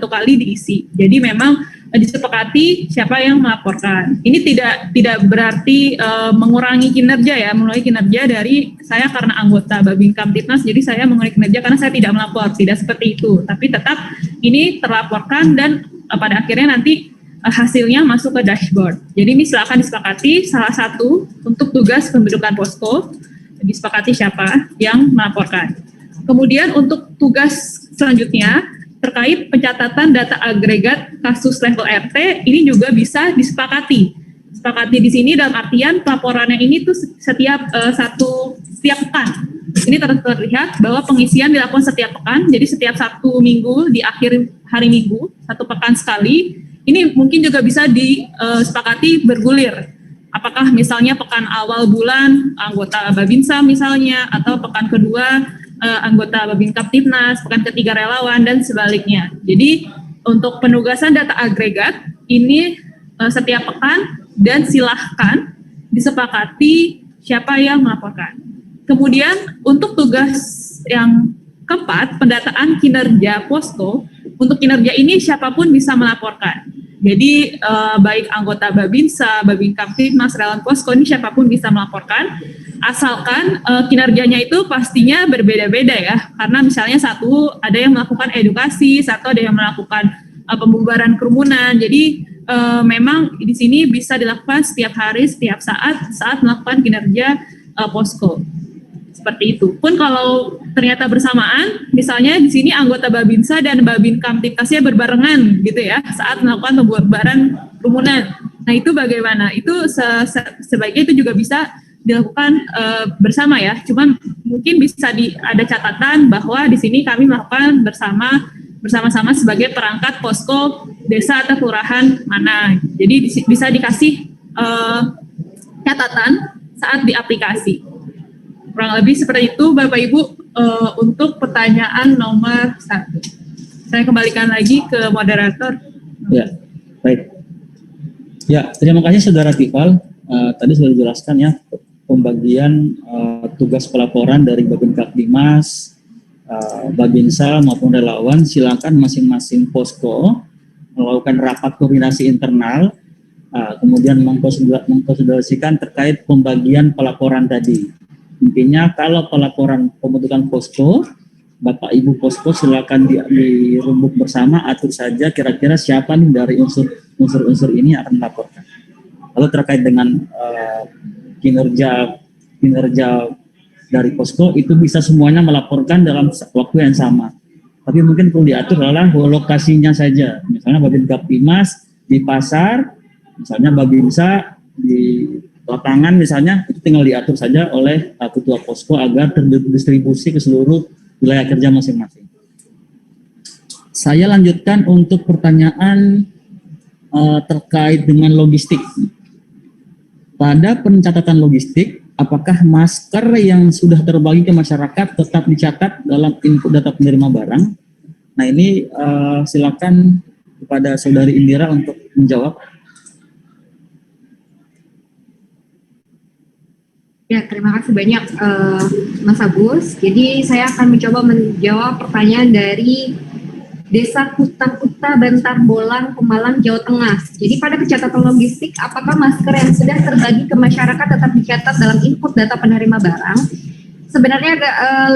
kali diisi. Jadi memang disepakati siapa yang melaporkan. Ini tidak berarti mengurangi kinerja ya, mengurangi kinerja dari saya karena anggota Babin Kamtibnas, jadi saya mengurangi kinerja karena saya tidak melapor, tidak seperti itu. Tapi tetap ini terlaporkan dan pada akhirnya nanti hasilnya masuk ke dashboard. Jadi ini silakan disepakati salah satu untuk tugas pembentukan posko, disepakati siapa yang melaporkan. Kemudian untuk tugas selanjutnya terkait pencatatan data agregat kasus level RT, ini juga bisa disepakati. Disepakati di sini dalam artian pelaporannya ini tuh setiap pekan. Ini terlihat bahwa pengisian dilakukan setiap pekan, jadi setiap Sabtu Minggu di akhir hari Minggu, satu pekan sekali. Ini mungkin juga bisa disepakati bergulir. Apakah misalnya pekan awal bulan anggota Babinsa misalnya, atau pekan kedua anggota Babin Kamtibnas, pekan ketiga relawan, dan sebaliknya. Jadi untuk penugasan data agregat ini setiap pekan dan silahkan disepakati siapa yang melaporkan. Kemudian untuk tugas yang keempat, pendataan kinerja posko. Untuk kinerja ini siapapun bisa melaporkan. Jadi baik anggota Babinsa, Babin Kamtibnas, relawan posko, ini siapapun bisa melaporkan. Asalkan kinerjanya itu pastinya berbeda-beda ya. Karena misalnya satu ada yang melakukan edukasi, satu ada yang melakukan pembubaran kerumunan. Jadi memang di sini bisa dilakukan setiap hari, setiap saat melakukan kinerja posko. Seperti itu. Pun kalau ternyata bersamaan, misalnya di sini anggota Babinsa dan Babin Kamtibnasnya berbarengan gitu ya, saat melakukan pembubaran kerumunan. Nah, itu bagaimana? Itu sebaiknya itu juga bisa dilakukan bersama ya. Cuman mungkin bisa ada catatan bahwa di sini kami melakukan bersama-sama sebagai perangkat posko desa atau kelurahan mana. Jadi bisa dikasih catatan saat di aplikasi. Kurang lebih seperti itu Bapak Ibu untuk pertanyaan nomor 1. Saya kembalikan lagi ke moderator. Ya, baik. Ya, terima kasih Saudara Tifal. Tadi sudah dijelaskan ya pembagian tugas pelaporan dari Babin Kamtibnas, Babinsa maupun relawan. Silakan masing-masing posko melakukan rapat koordinasi internal, kemudian mengkonsolidasikan terkait pembagian pelaporan tadi. Intinya kalau pelaporan pembentukan posko, Bapak Ibu posko silakan di rembuk bersama, atur saja kira-kira siapa nih dari unsur-unsur ini akan melaporkan. Lalu terkait dengan kinerja dari posko itu bisa semuanya melaporkan dalam waktu yang sama. Tapi mungkin perlu diatur adalah lokasinya saja. Misalnya Babin Kamtibnas di pasar, misalnya Babinsa di lapangan misalnya, itu tinggal diatur saja oleh ketua posko agar terdistribusi ke seluruh wilayah kerja masing-masing. Saya lanjutkan untuk pertanyaan terkait dengan logistik. Pada pencatatan logistik, apakah masker yang sudah terbagi ke masyarakat tetap dicatat dalam input data penerima barang? Nah ini silakan kepada Saudari Indira untuk menjawab. Ya, terima kasih banyak Mas Agus. Jadi saya akan mencoba menjawab pertanyaan dari Desa Kuta-Kuta, Bantar Bolang, Pemalang, Jawa Tengah. Jadi pada pencatatan logistik, apakah masker yang sudah terbagi ke masyarakat tetap dicatat dalam input data penerima barang? Sebenarnya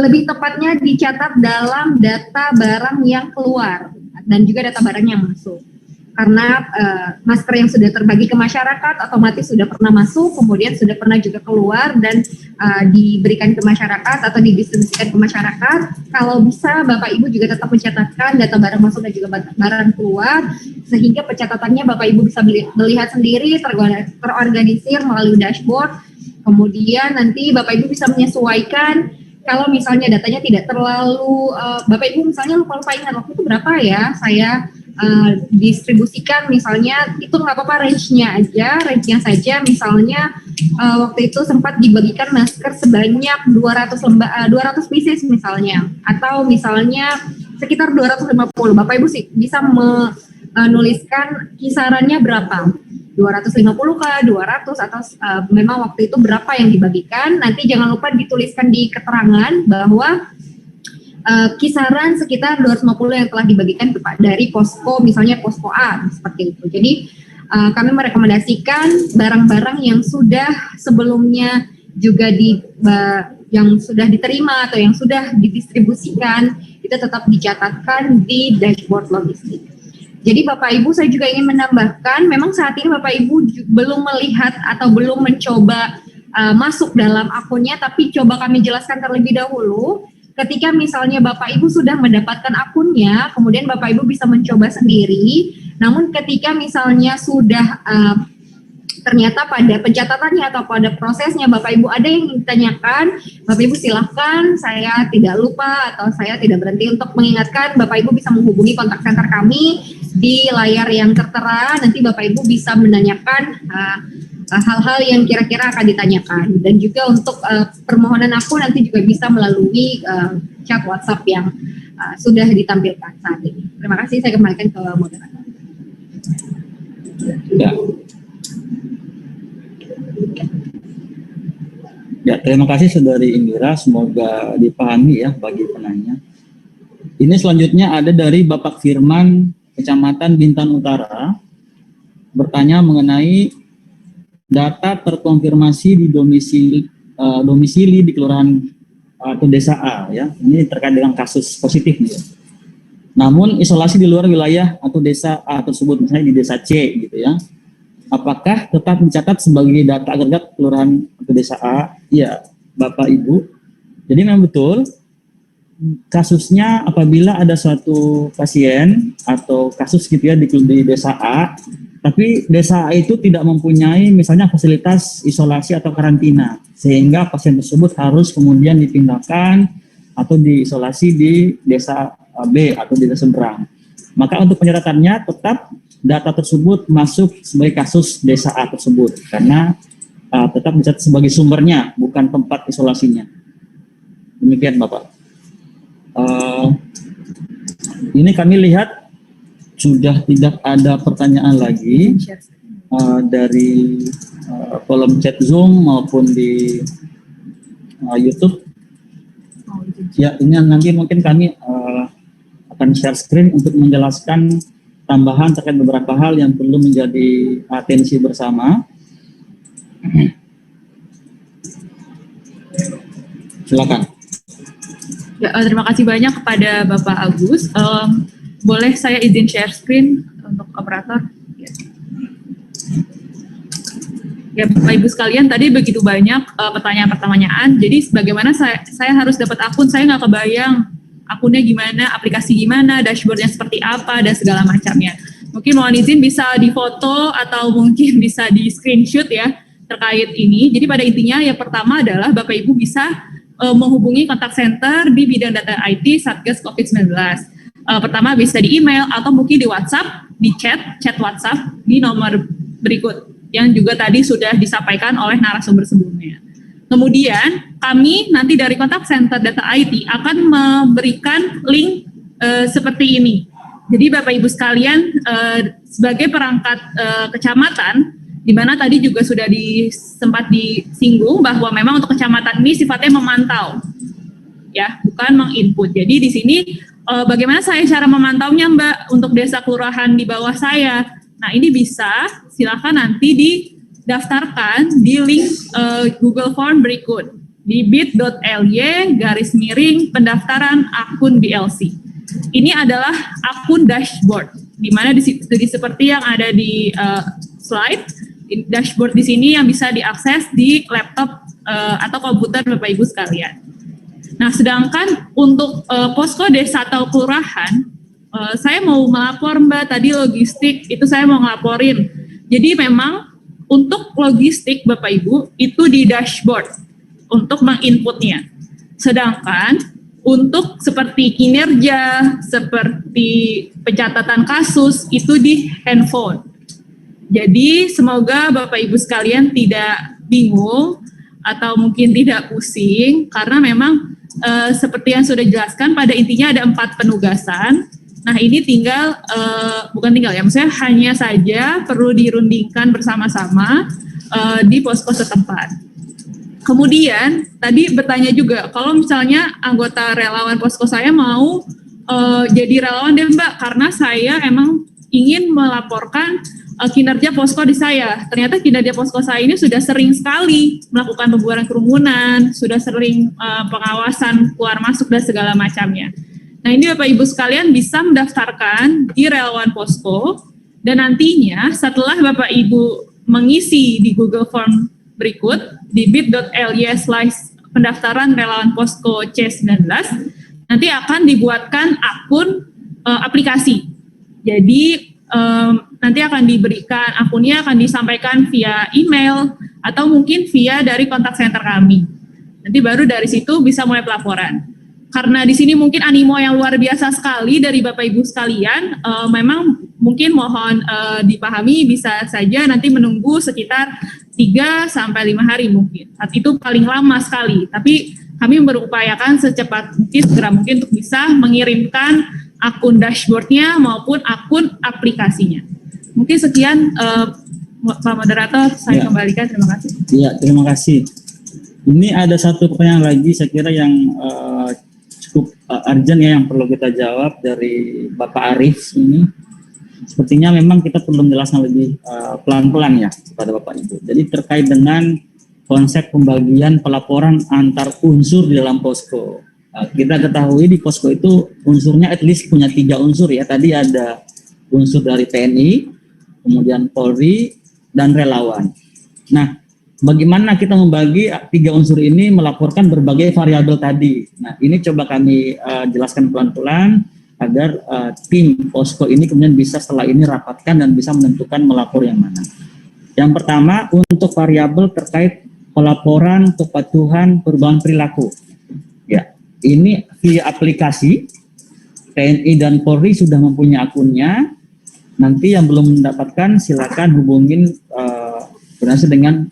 lebih tepatnya dicatat dalam data barang yang keluar dan juga data barang yang masuk. Karena masker yang sudah terbagi ke masyarakat otomatis sudah pernah masuk, kemudian sudah pernah juga keluar dan diberikan ke masyarakat atau didistribusikan ke masyarakat. Kalau bisa Bapak Ibu juga tetap mencatatkan data barang masuk dan juga barang keluar, sehingga pencatatannya Bapak Ibu bisa melihat sendiri, terorganisir melalui dashboard. Kemudian nanti Bapak Ibu bisa menyesuaikan. Kalau misalnya datanya tidak terlalu, Bapak Ibu misalnya lupa ingat waktu itu berapa ya saya distribusikan, misalnya itu nggak apa-apa, range-nya saja, misalnya waktu itu sempat dibagikan masker sebanyak 200 pieces misalnya, atau misalnya sekitar 250, Bapak Ibu sih bisa menuliskan kisarannya berapa, 250 ke 200 atau memang waktu itu berapa yang dibagikan. Nanti jangan lupa dituliskan di keterangan bahwa kisaran sekitar 250 yang telah dibagikan dari posko, misalnya posko A, seperti itu. Jadi kami merekomendasikan barang-barang yang sudah sebelumnya juga yang sudah diterima atau yang sudah didistribusikan itu tetap dicatatkan di dashboard logistik. Jadi Bapak Ibu, saya juga ingin menambahkan, memang saat ini Bapak Ibu belum melihat atau belum mencoba masuk dalam akunnya, tapi coba kami jelaskan terlebih dahulu. Ketika misalnya Bapak Ibu sudah mendapatkan akunnya, kemudian Bapak Ibu bisa mencoba sendiri. Namun ketika misalnya sudah ternyata pada pencatatannya atau pada prosesnya Bapak Ibu ada yang ditanyakan, Bapak Ibu silahkan, saya tidak lupa atau saya tidak berhenti untuk mengingatkan, Bapak Ibu bisa menghubungi kontak center kami di layar yang tertera. Nanti Bapak Ibu bisa menanyakan hal-hal yang kira-kira akan ditanyakan, dan juga untuk permohonan aku nanti juga bisa melalui chat WhatsApp yang sudah ditampilkan saat ini. Terima kasih, saya kembalikan ke moderator. Ya, terima kasih Saudari Indira, semoga dipahami ya bagi penanya. Ini selanjutnya ada dari Bapak Firman, Kecamatan Bintan Utara, bertanya mengenai data terkonfirmasi di domisili di kelurahan atau desa A ya. Ini terkait dengan kasus positif nih ya. Namun isolasi di luar wilayah atau desa A tersebut, misalnya di desa C gitu ya. Apakah tetap mencatat sebagai data agregat kelurahan atau desa A? Ya, Bapak Ibu. Jadi memang betul kasusnya apabila ada suatu pasien atau kasus gitu ya di desa A, tapi desa A itu tidak mempunyai misalnya fasilitas isolasi atau karantina, sehingga pasien tersebut harus kemudian dipindahkan atau diisolasi di desa B atau di desa seberang. Maka untuk penyeratannya tetap data tersebut masuk sebagai kasus desa A tersebut, karena tetap dicatat sebagai sumbernya, bukan tempat isolasinya. Demikian Bapak. Ini kami lihat sudah tidak ada pertanyaan lagi dari kolom chat Zoom maupun di YouTube. Ya, ini nanti mungkin kami akan share screen untuk menjelaskan tambahan terkait beberapa hal yang perlu menjadi atensi bersama. Silakan. Ya, terima kasih banyak kepada Bapak Agus. Boleh saya izin share screen untuk operator? Ya, Bapak Ibu sekalian, tadi begitu banyak pertanyaan-pertanyaan. Jadi bagaimana saya harus dapat akun? Saya nggak kebayang akunnya gimana, aplikasi gimana, dashboardnya seperti apa, dan segala macamnya. Mungkin mohon izin bisa difoto atau mungkin bisa di screenshot ya terkait ini. Jadi pada intinya yang pertama adalah Bapak Ibu bisa menghubungi kontak center di bidang data IT Satgas COVID-19. Pertama bisa di email atau mungkin di WhatsApp, di chat WhatsApp di nomor berikut yang juga tadi sudah disampaikan oleh narasumber sebelumnya. Kemudian kami nanti dari kontak center data IT akan memberikan link seperti ini. Jadi Bapak Ibu sekalian, sebagai perangkat kecamatan, di mana tadi juga sudah sempat disinggung bahwa memang untuk kecamatan ini sifatnya memantau, ya, bukan menginput. Jadi di sini bagaimana saya cara memantaunya Mbak untuk desa kelurahan di bawah saya? Nah ini bisa, silakan nanti didaftarkan di link Google Form berikut di bit.ly/pendaftaran akun BLC. Ini adalah akun dashboard, di mana jadi seperti yang ada di slide, dashboard di sini yang bisa diakses di laptop atau komputer Bapak Ibu sekalian. Nah, sedangkan untuk posko desa atau kelurahan, saya mau melapor Mbak, tadi logistik itu saya mau ngelaporin. Jadi memang untuk logistik Bapak Ibu itu di dashboard untuk menginputnya. Sedangkan untuk seperti kinerja, seperti pencatatan kasus itu di handphone. Jadi semoga Bapak Ibu sekalian tidak bingung atau mungkin tidak pusing karena memang seperti yang sudah dijelaskan pada intinya ada 4 penugasan. Nah ini tinggal, bukan tinggal ya, maksudnya hanya saja perlu dirundingkan bersama-sama di posko setempat. Kemudian tadi bertanya juga, kalau misalnya anggota relawan posko saya mau jadi relawan deh Mbak, karena saya emang ingin melaporkan kinerja posko di saya. Ternyata kinerja posko saya ini sudah sering sekali melakukan pembubaran kerumunan, sudah sering pengawasan keluar masuk dan segala macamnya. Nah ini Bapak Ibu sekalian bisa mendaftarkan di relawan posko, dan nantinya setelah Bapak Ibu mengisi di Google Form berikut di bit.ly/pendaftaran relawan posko C19, nanti akan dibuatkan akun aplikasi. Jadi nanti akan diberikan akunnya, akan disampaikan via email atau mungkin via dari kontak center kami. Nanti baru dari situ bisa mulai pelaporan. Karena di sini mungkin animo yang luar biasa sekali dari Bapak Ibu sekalian, memang mungkin mohon dipahami bisa saja nanti menunggu sekitar 3 sampai 5 hari mungkin. Saat itu paling lama sekali, tapi kami berupayakan secepat mungkin, segera mungkin untuk bisa mengirimkan akun dashboardnya maupun akun aplikasinya. Mungkin sekian Pak Moderator, saya kembalikan, terima kasih. Iya, terima kasih. Ini ada satu pertanyaan lagi saya kira yang cukup urgent ya, yang perlu kita jawab dari Bapak Arif ini. Sepertinya memang kita perlu menjelaskan lebih pelan-pelan ya kepada Bapak Ibu. Jadi terkait dengan konsep pembagian pelaporan antar unsur di dalam posko. Kita ketahui di posko itu unsurnya at least punya 3 unsur ya. Tadi ada unsur dari TNI, kemudian Polri, dan relawan. Nah, bagaimana kita membagi 3 unsur ini melaporkan berbagai variabel tadi. Nah, ini coba kami jelaskan pelan-pelan agar tim posko ini kemudian bisa setelah ini rapatkan dan bisa menentukan melapor yang mana. Yang pertama, untuk variabel terkait pelaporan kepatuhan perubahan perilaku. Ya, ini via aplikasi. TNI dan Polri sudah mempunyai akunnya. Nanti yang belum mendapatkan silakan hubungin koordinasi dengan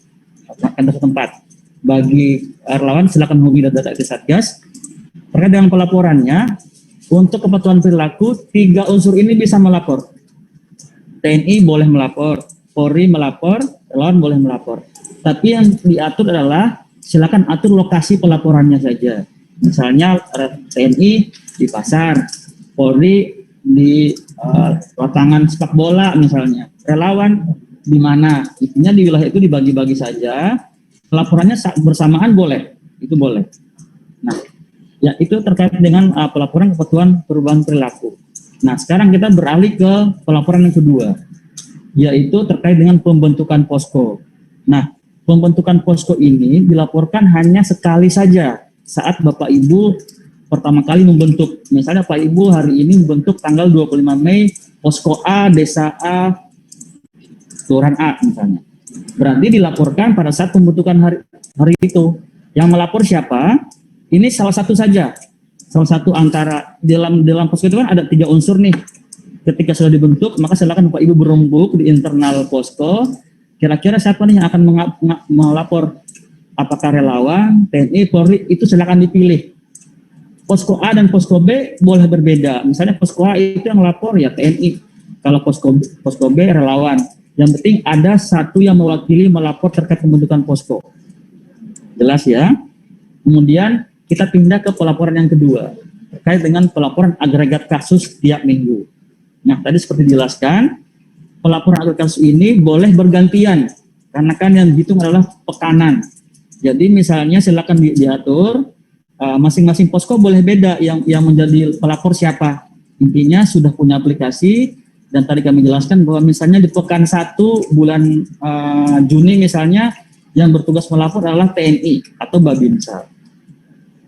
kantor setempat. Bagi relawan silakan hubungi data Satgas. Terkait dengan pelaporannya, untuk kepatuhan perilaku 3 unsur ini bisa melapor. TNI boleh melapor, Polri melapor, relawan boleh melapor. Tapi yang diatur adalah silakan atur lokasi pelaporannya saja. Misalnya TNI di pasar, Polri di lapangan sepak bola misalnya, relawan di mana, intinya di wilayah itu dibagi-bagi saja, pelaporannya bersamaan boleh, itu boleh. Nah, ya itu terkait dengan pelaporan kepatuhan perubahan perilaku. Nah, sekarang kita beralih ke pelaporan yang kedua, yaitu terkait dengan pembentukan posko. Nah, pembentukan posko ini dilaporkan hanya sekali saja saat Bapak Ibu pertama kali membentuk. Misalnya Pak Ibu hari ini membentuk tanggal 25 Mei posko A, desa A, kelurahan A misalnya. Berarti dilaporkan pada saat pembentukan hari itu. Yang melapor siapa? Ini salah satu saja. Salah satu antara dalam posko itu kan ada 3 unsur nih. Ketika sudah dibentuk, maka silakan Bapak Ibu berembuk di internal posko. Kira-kira siapa nih yang akan melapor? Apakah relawan, TNI, Polri, itu silakan dipilih. Posko A dan posko B boleh berbeda. Misalnya posko A itu yang lapor ya TNI. Kalau posko B relawan. Yang penting ada satu yang mewakili melapor terkait pembentukan posko. Jelas ya? Kemudian kita pindah ke pelaporan yang kedua. terkait dengan pelaporan agregat kasus tiap minggu. Nah, tadi seperti dijelaskan, pelaporan agregat kasus ini boleh bergantian, karena kan yang dihitung adalah pekanan. Jadi misalnya silakan diatur, masing-masing posko boleh beda yang menjadi pelapor siapa. Intinya sudah punya aplikasi, dan tadi kami jelaskan bahwa misalnya di pekan 1 bulan Juni misalnya, yang bertugas melapor adalah TNI atau Babinsa.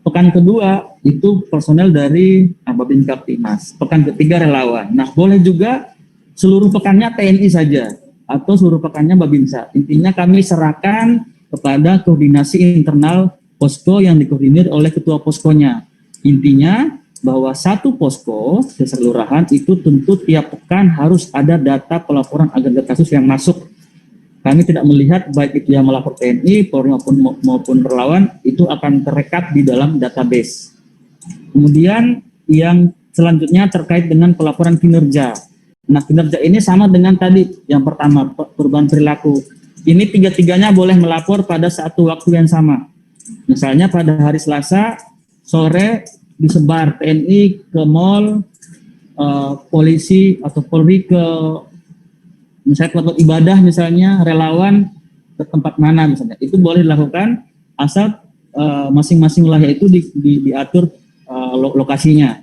Pekan kedua itu personel dari Babinsa Kaptimas. Pekan ketiga relawan. Nah, boleh juga seluruh pekannya TNI saja atau seluruh pekannya Babinsa. Intinya kami serahkan kepada koordinasi internal posko yang dikoordinir oleh ketua poskonya. Intinya bahwa satu posko desa kelurahan itu tentu tiap pekan harus ada data pelaporan agregat kasus yang masuk. Kami tidak melihat baik itu yang melapor TNI, Polri maupun relawan itu akan terekap di dalam database. Kemudian yang selanjutnya terkait dengan pelaporan kinerja. Nah, kinerja ini sama dengan tadi yang pertama, perubahan perilaku. Ini tiga-tiganya boleh melapor pada satu waktu yang sama. Misalnya pada hari Selasa sore disebar TNI ke mall, polisi atau Polri ke misalnya tempat ibadah, misalnya relawan ke tempat mana misalnya, itu boleh dilakukan asal masing-masing wilayah itu diatur lokasinya.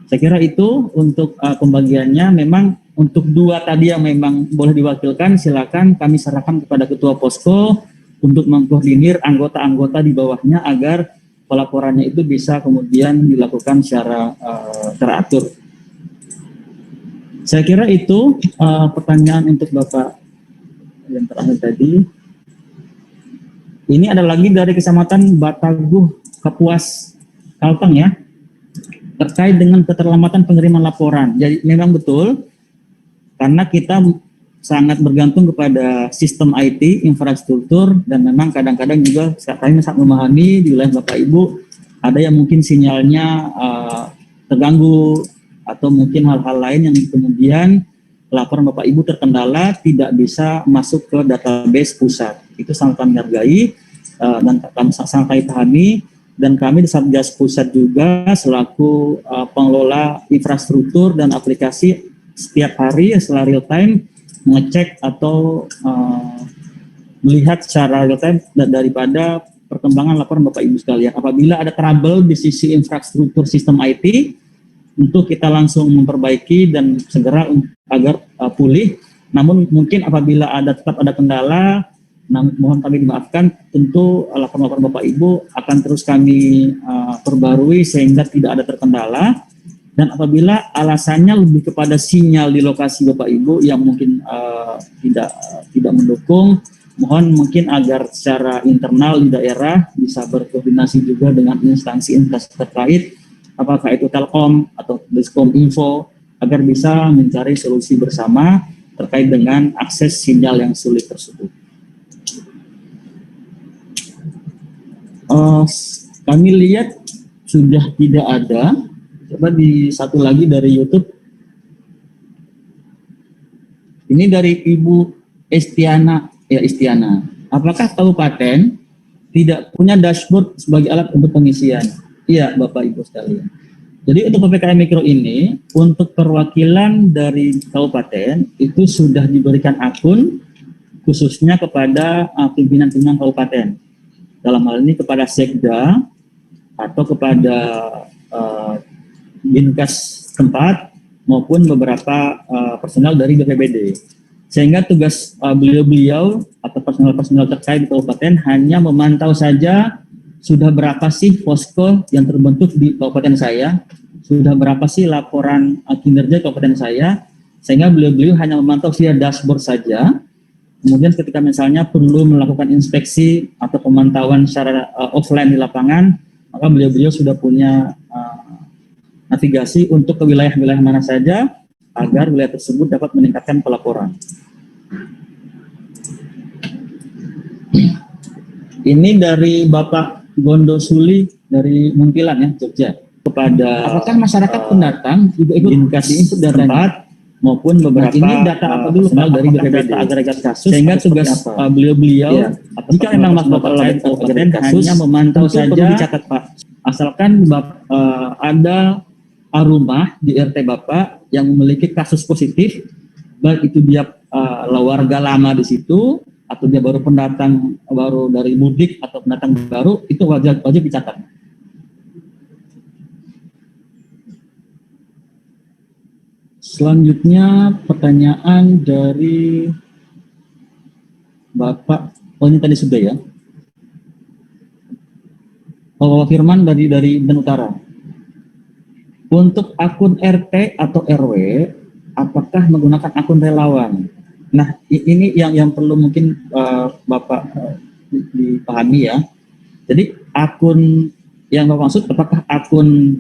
Saya kira itu untuk pembagiannya. Memang untuk 2 tadi yang memang boleh diwakilkan, silakan kami serahkan kepada ketua posko untuk mengkoordinir anggota-anggota di bawahnya agar pelaporannya itu bisa kemudian dilakukan secara teratur. Saya kira itu pertanyaan untuk Bapak yang terakhir tadi. Ini ada lagi dari Kecamatan Bataguh, Kapuas, Kalteng ya, terkait dengan keterlambatan pengiriman laporan. Jadi memang betul, karena kita sangat bergantung kepada sistem IT, infrastruktur, dan memang kadang-kadang juga kami sangat memahami di wilayah Bapak Ibu, ada yang mungkin sinyalnya terganggu, atau mungkin hal-hal lain yang kemudian laporan Bapak Ibu terkendala tidak bisa masuk ke database pusat. Itu sangat kami hargai dan sangat kami pahami, dan kami di Satgas Pusat juga selaku pengelola infrastruktur dan aplikasi setiap hari secara real time mengecek atau melihat secara real time daripada perkembangan laporan Bapak Ibu sekalian. Apabila ada trouble di sisi infrastruktur sistem IT, untuk kita langsung memperbaiki dan segera agar pulih. Namun mungkin apabila tetap ada kendala, mohon kami dimaafkan. Tentu laporan-laporan Bapak Ibu akan terus kami perbarui sehingga tidak ada terkendala. Dan apabila alasannya lebih kepada sinyal di lokasi Bapak Ibu yang mungkin tidak mendukung, mohon mungkin agar secara internal di daerah bisa berkoordinasi juga dengan instansi-instansi terkait, apakah itu Telkom atau Diskominfo, agar bisa mencari solusi bersama terkait dengan akses sinyal yang sulit tersebut. Kami lihat sudah tidak ada. Coba di satu lagi dari YouTube. Ini dari Ibu Estiana. Apakah kabupaten tidak punya dashboard sebagai alat untuk pengisian? Iya, Bapak Ibu sekalian. Jadi untuk PPKM Mikro ini, untuk perwakilan dari kabupaten itu sudah diberikan akun khususnya kepada pimpinan-pimpinan kabupaten. Dalam hal ini kepada Sekda atau kepada Dinkes tempat maupun beberapa personel dari BPBD. Sehingga tugas beliau-beliau atau personel-personel terkait di kabupaten hanya memantau saja sudah berapa sih posko yang terbentuk di kabupaten saya, sudah berapa sih laporan kinerja kabupaten saya, sehingga beliau-beliau hanya memantau via dashboard saja. Kemudian ketika misalnya perlu melakukan inspeksi atau pemantauan secara offline di lapangan, maka beliau-beliau sudah punya navigasi untuk ke wilayah-wilayah mana saja agar wilayah tersebut dapat meningkatkan pelaporan. Ini dari Bapak Gondosuli dari Muntilan ya, Jogja. Kepada apakah masyarakat pendatang juga ikut diinput datanya maupun beberapa ini data apa dulu Pak dari data agregat kasus, sehingga tugas beliau-beliau jika memang Bapak terkait kabupaten hanya memantau saja dicatat Pak asalkan ada rumah di RT Bapak yang memiliki kasus positif, baik itu dia warga lama di situ atau dia baru pendatang baru dari mudik atau pendatang baru, itu wajib dicatat. Selanjutnya pertanyaan dari Bapak, ini tadi sudah ya. Bapak Firman dari Dan Utara. Untuk akun RT atau RW, apakah menggunakan akun relawan? Nah, ini yang perlu mungkin Bapak dipahami ya. Jadi akun yang Bapak maksud apakah akun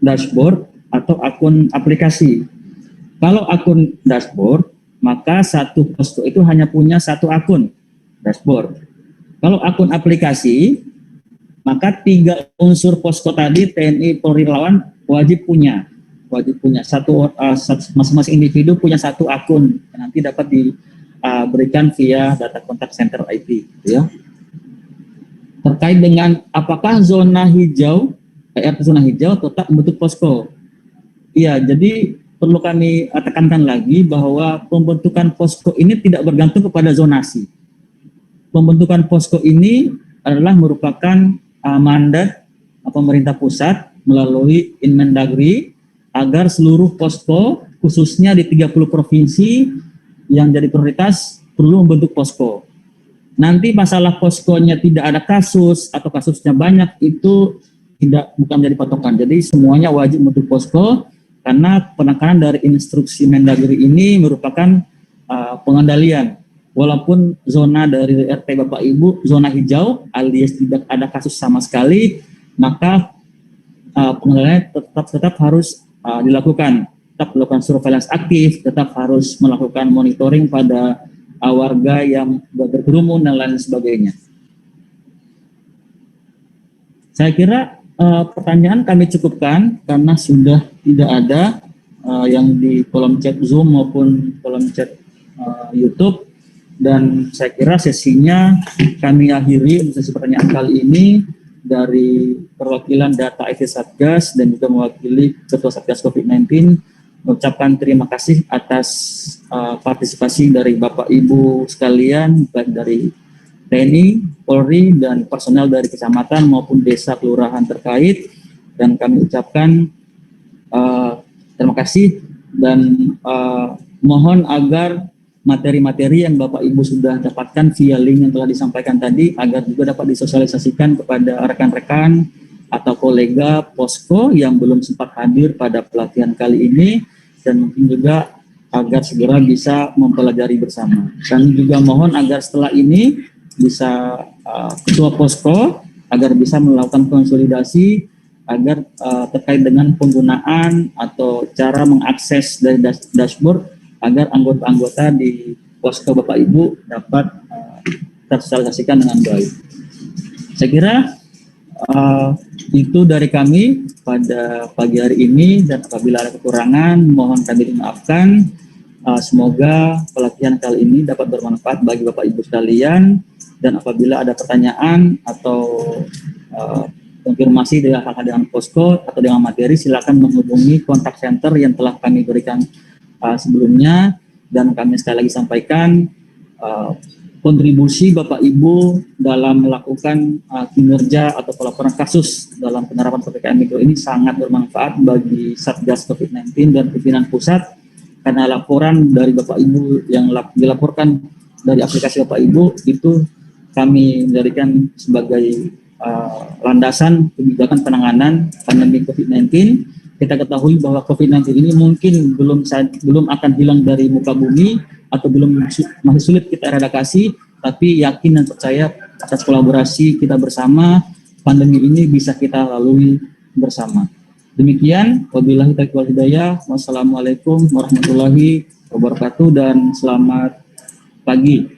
dashboard atau akun aplikasi? Kalau akun dashboard, maka satu posko itu hanya punya satu akun dashboard. Kalau akun aplikasi, maka 3 unsur posko tadi, TNI, Polri, relawan wajib punya masing-masing individu punya satu akun yang nanti dapat diberikan via data kontak center IT, gitu ya. Terkait dengan apakah zona hijau, RT zona hijau tetap membentuk posko. Iya, jadi perlu kami tekankan lagi bahwa pembentukan posko ini tidak bergantung kepada zonasi. Pembentukan posko ini adalah merupakan mandat pemerintah pusat melalui Inmendagri agar seluruh posko khususnya di 30 provinsi yang jadi prioritas perlu membentuk posko. Nanti masalah poskonya tidak ada kasus atau kasusnya banyak itu bukan menjadi patokan. Jadi semuanya wajib membentuk posko karena penekanan dari instruksi Mendagri ini merupakan pengendalian. Walaupun zona dari RT Bapak Ibu zona hijau alias tidak ada kasus sama sekali, maka pengendalian tetap harus dilakukan, tetap melakukan surveillance aktif, tetap harus melakukan monitoring pada warga yang berkerumun dan lain sebagainya. Saya kira pertanyaan kami cukupkan karena sudah tidak ada yang di kolom chat Zoom maupun kolom chat YouTube, dan saya kira sesinya kami akhiri untuk sesi pertanyaan kali ini. Dari perwakilan data IT Satgas dan juga mewakili Ketua Satgas COVID-19 mengucapkan terima kasih atas partisipasi dari Bapak Ibu sekalian, baik dari TNI, Polri, dan personel dari kecamatan maupun desa kelurahan terkait, dan kami ucapkan terima kasih dan mohon agar materi-materi yang Bapak Ibu sudah dapatkan via link yang telah disampaikan tadi agar juga dapat disosialisasikan kepada rekan-rekan atau kolega posko yang belum sempat hadir pada pelatihan kali ini, dan mungkin juga agar segera bisa mempelajari bersama. Kami juga mohon agar setelah ini bisa ketua posko agar bisa melakukan konsolidasi agar terkait dengan penggunaan atau cara mengakses dari dashboard agar anggota-anggota di posko Bapak Ibu dapat tersosialisasikan dengan baik. Saya kira itu dari kami pada pagi hari ini, dan apabila ada kekurangan mohon kami dimaafkan. Semoga pelatihan kali ini dapat bermanfaat bagi Bapak Ibu sekalian, dan apabila ada pertanyaan atau konfirmasi dengan posko atau dengan materi, silakan menghubungi kontak center yang telah kami berikan sebelumnya. Dan kami sekali lagi sampaikan kontribusi Bapak Ibu dalam melakukan kinerja atau pelaporan kasus dalam penerapan PPKM Mikro ini sangat bermanfaat bagi Satgas COVID-19 dan pimpinan pusat, karena laporan dari Bapak Ibu yang dilaporkan dari aplikasi Bapak Ibu itu kami jadikan sebagai landasan kebijakan penanganan pandemi COVID-19. Kita ketahui bahwa COVID-19 ini mungkin belum akan hilang dari muka bumi atau masih sulit kita eradikasi, tapi yakin dan percaya atas kolaborasi kita bersama, pandemi ini bisa kita lalui bersama. Demikian, wabillahi taufiq wal hidayah. Wassalamualaikum warahmatullahi wabarakatuh dan selamat pagi.